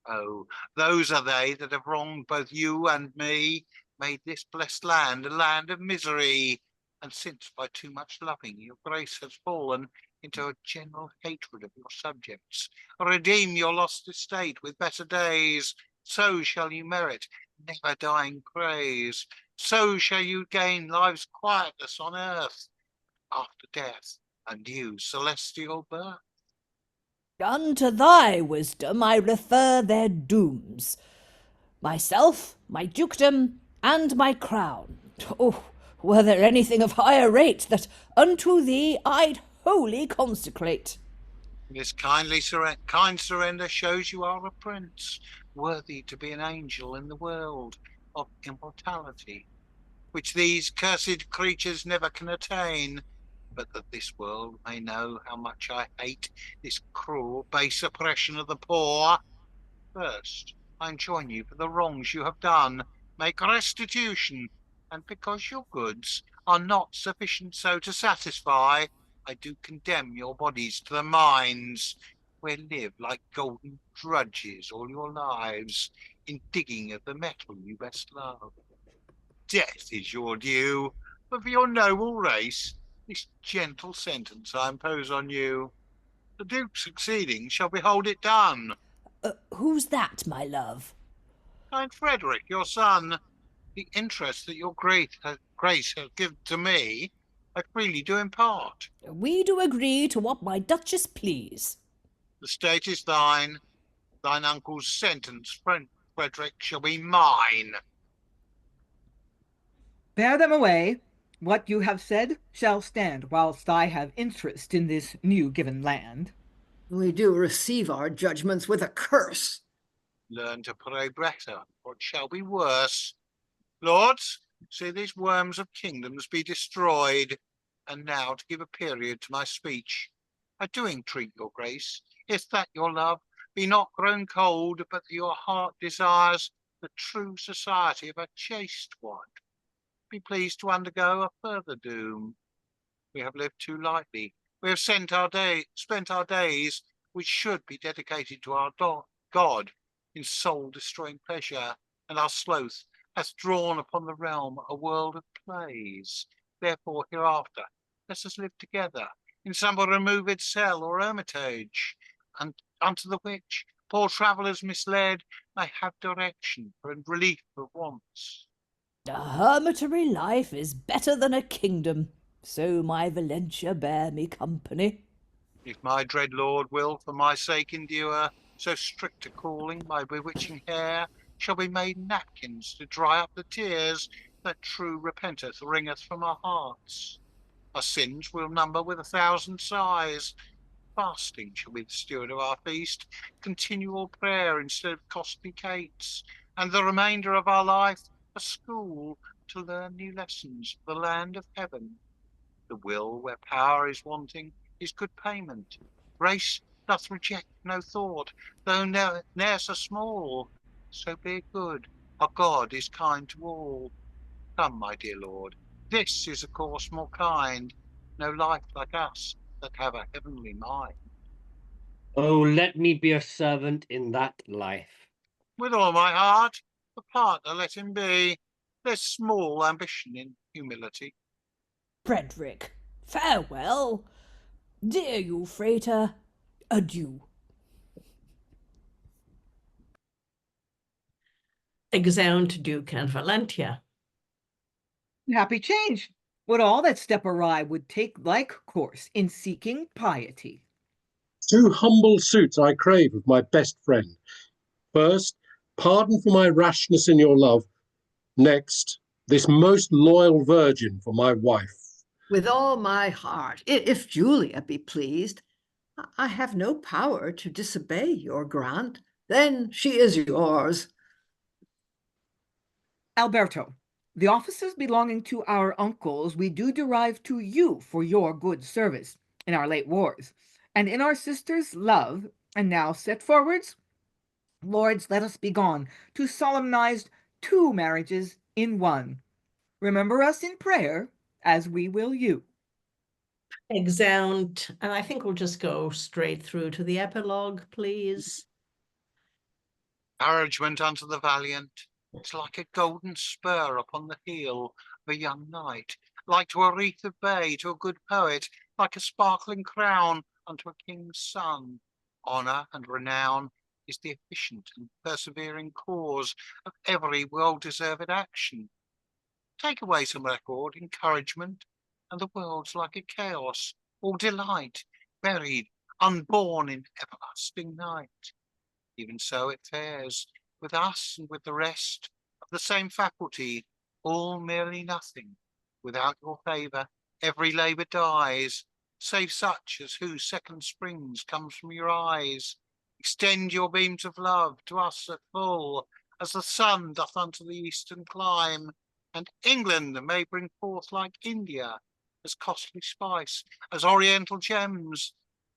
Speaker 6: Oh, those are they that have wronged both you and me. made this blessed land a land of misery. And since by too much loving your grace has fallen into a general hatred of your subjects, redeem your lost estate with better days. So shall you merit never dying praise. So shall you gain life's quietness on earth, after death a new celestial birth.
Speaker 5: Unto thy wisdom I refer their dooms, myself, my dukedom, and my crown. Oh, were there anything of higher rate that unto thee I'd wholly consecrate?
Speaker 6: This kind surrender shows you are a prince, worthy to be an angel in the world of immortality, which these cursed creatures never can attain. But that this world may know how much I hate this cruel, base oppression of the poor. First, I enjoin you for the wrongs you have done, make restitution, and because your goods are not sufficient so to satisfy, I do condemn your bodies to the mines, where live like golden drudges all your lives, in digging of the metal you best love. Death is your due, but for your noble race, this gentle sentence I impose on you. The Duke succeeding shall behold it done.
Speaker 5: Who's that, my love?
Speaker 6: And Frederick, your son, the interest that your grace has given to me, I freely do impart.
Speaker 5: We do agree to what my Duchess please.
Speaker 6: The state is thine. Thine uncle's sentence, Frederick, shall be mine.
Speaker 3: Bear them away. What you have said shall stand whilst I have interest in this new given land.
Speaker 2: We do receive our judgments with a curse.
Speaker 6: Learn to pray better, or it shall be worse. Lords, see these worms of kingdoms be destroyed. And now, to give a period to my speech, I do entreat your grace, if that your love be not grown cold, but that your heart desires the true society of a chaste one, be pleased to undergo a further doom. We have lived too lightly. We have spent our days, which should be dedicated to our God, in soul-destroying pleasure, and our sloth hath drawn upon the realm a world of plays. Therefore, hereafter, let us live together in some removed cell or hermitage, and unto the which poor travellers misled may have direction and relief of wants.
Speaker 5: A hermitary life is better than a kingdom, so my Valentia bear me company.
Speaker 6: If my dread lord will for my sake endure so strict a calling, my bewitching hair shall be made napkins to dry up the tears that true repentance wringeth from our hearts. Our sins will number with 1,000 sighs. Fasting shall be the steward of our feast, continual prayer instead of costly cates, and the remainder of our life a school to learn new lessons for the land of heaven. The will, where power is wanting, is good payment. Grace doth reject no thought, though ne'er so small. So be it good, our God is kind to all. Come, my dear lord, this is a course more kind, no life like us that have a heavenly mind.
Speaker 7: Oh, let me be a servant in that life.
Speaker 6: With all my heart, a partner let him be. There's small ambition in humility.
Speaker 5: Frederick, farewell. Dear Euphrata, adieu.
Speaker 1: Exeunt Duke and Valentia.
Speaker 3: Happy change! Would all that step awry would take like course in seeking piety.
Speaker 4: 2 humble suits I crave of my best friend. First, pardon for my rashness in your love. Next, this most loyal virgin for my wife.
Speaker 2: With all my heart, if Julia be pleased. I have no power to disobey your grant. Then she is yours.
Speaker 3: Alberto, the offices belonging to our uncles we do derive to you for your good service in our late wars, and in our sister's love, and now set forwards. Lords, let us be gone to solemnize 2 marriages in one. Remember us in prayer, as we will you.
Speaker 1: Exeunt, and I think we'll just go straight through to the epilogue, please.
Speaker 6: Encouragement unto the valiant, It's like a golden spur upon the heel of a young knight, like to a wreath of bay to a good poet, like a sparkling crown unto a king's son. Honour and renown is the efficient and persevering cause of every well-deserved action. Take away some record, encouragement, and the world's like a chaos, all delight, buried, unborn in everlasting night. Even so it fares with us and with the rest of the same faculty, all merely nothing. Without your favour, every labour dies, save such as whose second springs comes from your eyes. Extend your beams of love to us at full, as the sun doth unto the eastern clime, and England may bring forth like India, as costly spice, as oriental gems.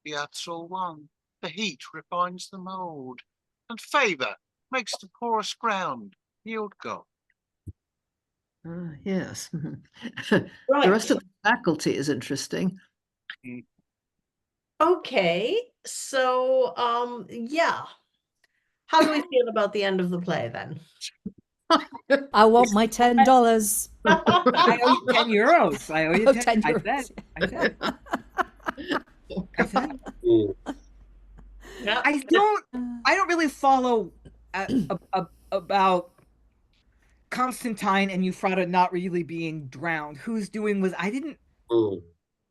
Speaker 6: The earth's all one, the heat refines the mould, and favour makes the porous ground yield gold.
Speaker 2: Yes.
Speaker 1: Right.
Speaker 2: The rest of the faculty is interesting.
Speaker 1: Okay, so yeah. How do we feel about the end of the play then?
Speaker 5: I want my $10.
Speaker 3: I owe you 10 euros. I owe you
Speaker 5: Oh,
Speaker 3: 10
Speaker 5: €10.
Speaker 3: I said.
Speaker 1: Yeah.
Speaker 3: I don't really follow about Constantine and Euphrata not really being drowned. Who's doing was I didn't.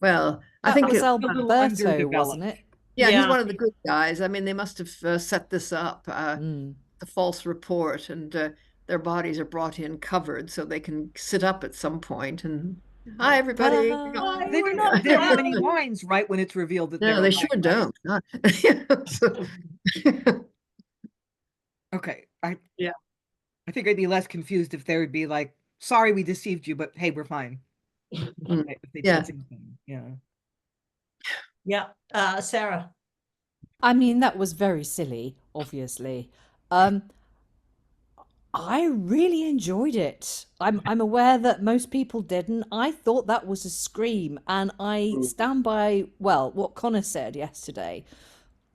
Speaker 2: Well, I
Speaker 5: That
Speaker 2: think
Speaker 5: was
Speaker 2: it,
Speaker 5: Alberto,
Speaker 3: underdeveloped.
Speaker 5: wasn't it?
Speaker 2: yeah, he's
Speaker 1: Yeah.
Speaker 2: one of the good guys. I mean, they must have set this up, the false report, and their bodies are brought in covered so they can sit up at some point and hi everybody.
Speaker 5: Ta-da.
Speaker 3: They don't have any lines right when it's revealed that
Speaker 2: No,
Speaker 3: they're
Speaker 2: they
Speaker 3: alive,
Speaker 2: sure
Speaker 3: right?
Speaker 2: don't. So-
Speaker 3: Okay, I
Speaker 1: Yeah.
Speaker 3: I think I'd be less confused if they would be like, "Sorry, we deceived you, but hey, we're fine." If they
Speaker 2: Yeah.
Speaker 3: did something, yeah.
Speaker 1: Yeah. Sarah.
Speaker 5: I mean, that was very silly, obviously. I really enjoyed it. I'm aware that most people didn't. I thought that was a scream, and I stand by, well, what Connor said yesterday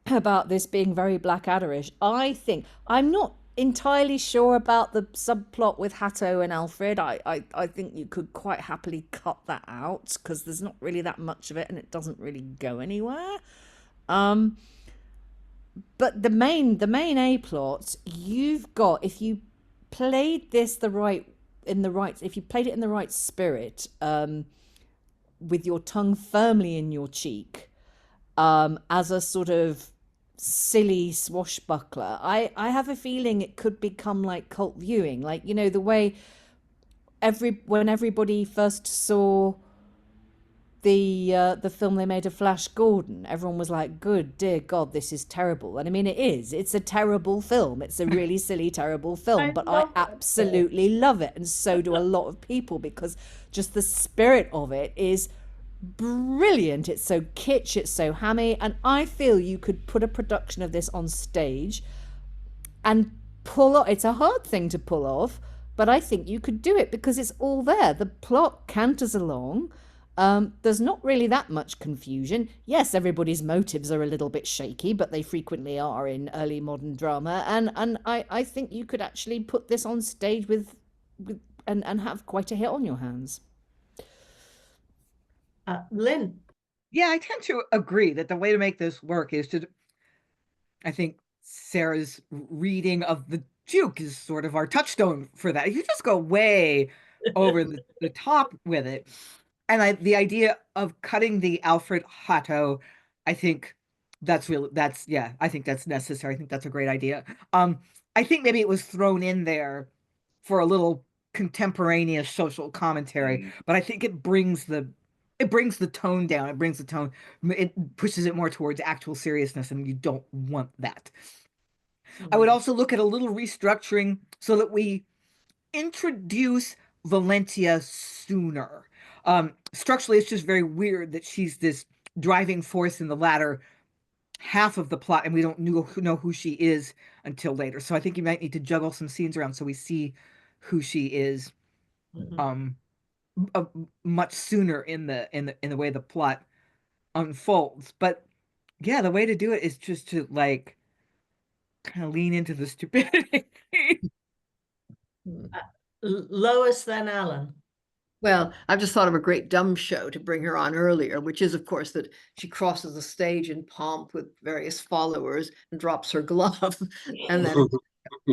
Speaker 5: about this being very Blackadder-ish. I think I'm not entirely sure about the subplot with Hatto and Alfrid. I think you could quite happily cut that out because there's not really that much of it, and it doesn't really go anywhere. But the main A plot, you've got, if you played this if you played it in the right spirit, with your tongue firmly in your cheek, as a sort of silly swashbuckler, I have a feeling it could become like cult viewing, like, you know, the way when everybody first saw the film they made of Flash Gordon, everyone was like, good dear God, this is terrible. And I mean, it's a terrible film. It's a really silly, terrible film, but I absolutely love it. And so do a lot of people, because just the spirit of it is brilliant. It's so kitsch, it's so hammy. And I feel you could put a production of this on stage and pull off. It's a hard thing to pull off, but I think you could do it because it's all there. The plot canters along. There's not really that much confusion. Yes, everybody's motives are a little bit shaky, but they frequently are in early modern drama. And I think you could actually put this on stage and have quite a hit on your hands.
Speaker 1: Lynn.
Speaker 3: Yeah, I tend to agree that the way to make this work is to, I think Sarah's reading of the Duke is sort of our touchstone for that. You just go way over the top with it. And the idea of cutting the Alfrid Hatto, I think I think that's necessary. I think that's a great idea. I think maybe it was thrown in there for a little contemporaneous social commentary, but I think it brings the tone down. It brings the tone, it pushes it more towards actual seriousness, and you don't want that. I would also look at a little restructuring so that we introduce Valentia sooner. Structurally, it's just very weird that she's this driving force in the latter half of the plot, and we don't know who she is until later. So I think you might need to juggle some scenes around so we see who she is much sooner in the way the plot unfolds. But yeah, the way to do it is just to like kind of lean into the stupidity.
Speaker 1: Lois, then Alan.
Speaker 2: Well, I've just thought of a great dumb show to bring her on earlier, which is, of course, that she crosses the stage in pomp with various followers and drops her glove. And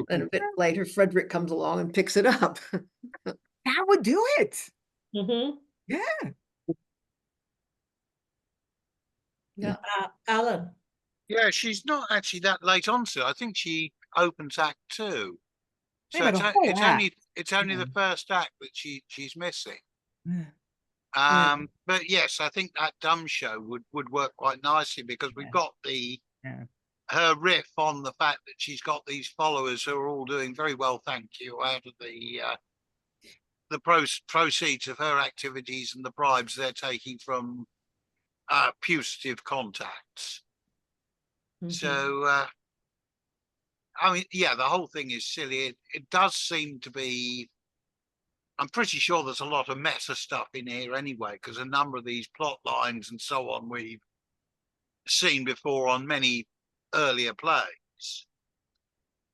Speaker 2: then a bit later, Frederick comes along and picks it up.
Speaker 3: That would do it.
Speaker 1: Mm-hmm.
Speaker 3: Yeah.
Speaker 1: Yeah. Alan.
Speaker 6: Yeah, she's not actually that late onto it. I think she opens Act 2. So
Speaker 3: Yeah, but a whole act.
Speaker 6: it's only the
Speaker 3: Yeah.
Speaker 6: first act that she's missing.
Speaker 3: Yeah.
Speaker 6: But yes, I think that dumb show would work quite nicely because we've got her riff on the fact that she's got these followers who are all doing very well, thank you, out of the proceeds of her activities and the bribes they're taking from putative contacts.
Speaker 1: Mm-hmm.
Speaker 6: So, I mean, yeah, the whole thing is silly. It does seem to be. I'm pretty sure there's a lot of meta stuff in here anyway, because a number of these plot lines and so on we've seen before on many earlier plays.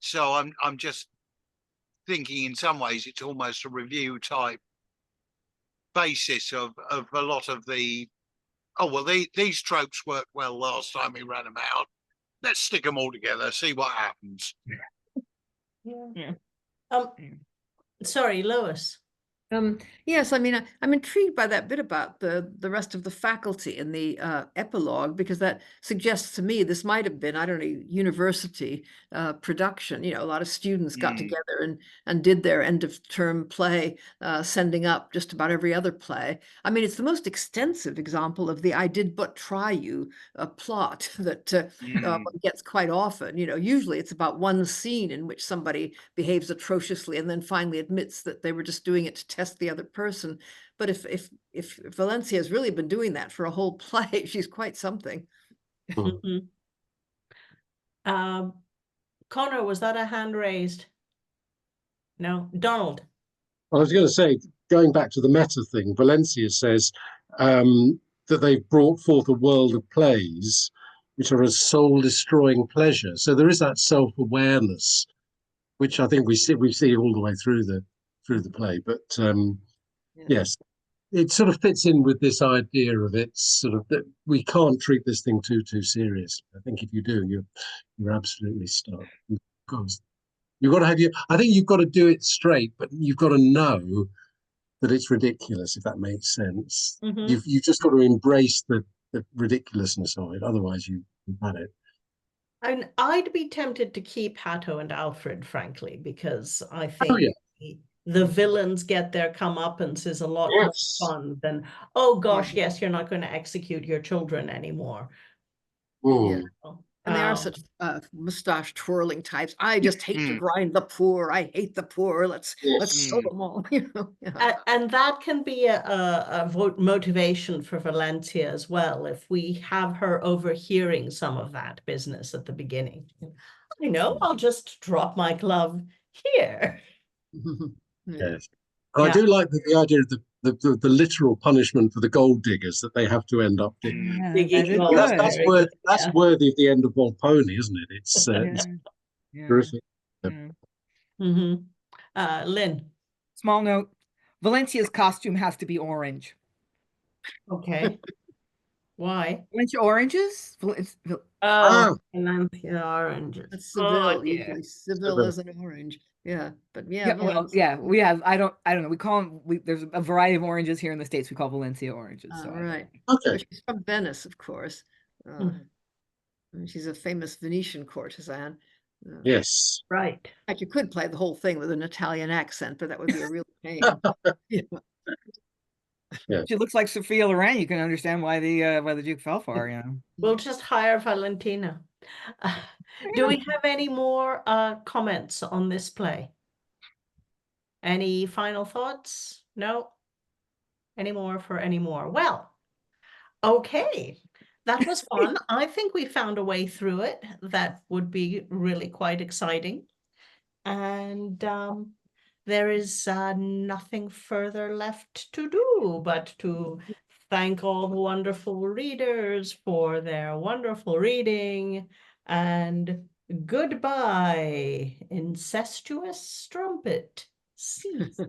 Speaker 6: So I'm just thinking in some ways it's almost a review type basis of a lot of the. Oh well, these tropes worked well last time we ran them out. Let's stick them all together, see what happens.
Speaker 1: Yeah. Sorry, Lois.
Speaker 2: Yes, I mean, I'm intrigued by that bit about the rest of the faculty in the epilogue, because that suggests to me this might have been, I don't know, university production. You know, a lot of students got together and did their end of term play, sending up just about every other play. I mean, it's the most extensive example of the "I did but try you" plot that one gets quite often. You know, usually it's about one scene in which somebody behaves atrociously and then finally admits that they were just doing it to test the other person. But if Valentia has really been doing that for a whole play, she's quite something.
Speaker 1: Mm-hmm. Connor, was that a hand raised? No, Donald.
Speaker 4: I was going to say, going back to the meta thing, Valencia says that they've brought forth a world of plays which are a soul-destroying pleasure. So there is that self-awareness, which I think we see all the way through the play. But yes, it sort of fits in with this idea of it's sort of that we can't treat this thing too seriously. I think if you do, you're absolutely stuck. You've got to have I think you've got to do it straight, but you've got to know that it's ridiculous, if that makes sense.
Speaker 1: Mm-hmm.
Speaker 4: You've just got to embrace the ridiculousness of it. Otherwise, you've had it.
Speaker 1: And I'd be tempted to keep Hatto and Alfrid, frankly, because I think the villains get their comeuppance is a lot more fun than, oh gosh, yes, you're not going to execute your children anymore.
Speaker 2: Yeah. And they are such mustache twirling types. I just hate to grind the poor. I hate the poor. Let's kill them all. You know?
Speaker 1: And that can be a motivation for Valentia as well. If we have her overhearing some of that business at the beginning, I know, I'll just drop my glove here.
Speaker 4: Yes, I do like the idea of the literal punishment for the gold diggers that they have to end up digging. That's worthy of the end of Volpone, isn't it? It's terrific.
Speaker 1: Lynn.
Speaker 3: Small note: Valentia's costume has to be orange.
Speaker 1: Okay. Why?
Speaker 3: Valentia oranges?
Speaker 1: Valentia oranges.
Speaker 2: That's Seville, usually. Seville is an orange. Yeah, but
Speaker 3: we have. I don't know. We call them. There's a variety of oranges here in the States. We call Valencia oranges.
Speaker 2: Right.
Speaker 4: Okay.
Speaker 2: But she's from Venice, of course. She's a famous Venetian courtesan.
Speaker 4: Yes.
Speaker 1: Right.
Speaker 2: In fact, you could play the whole thing with an Italian accent, but that would be a real pain.
Speaker 4: Yeah.
Speaker 3: She looks like Sophia Loren. You can understand why the Duke fell for her. You know.
Speaker 1: We'll just hire Valentina. Do we have any more comments on this play? Any final thoughts? No? Any more? Well, okay. That was fun. I think we found a way through it that would be really quite exciting. And there is nothing further left to do but to thank all the wonderful readers for their wonderful reading, and goodbye, incestuous strumpet. Cease.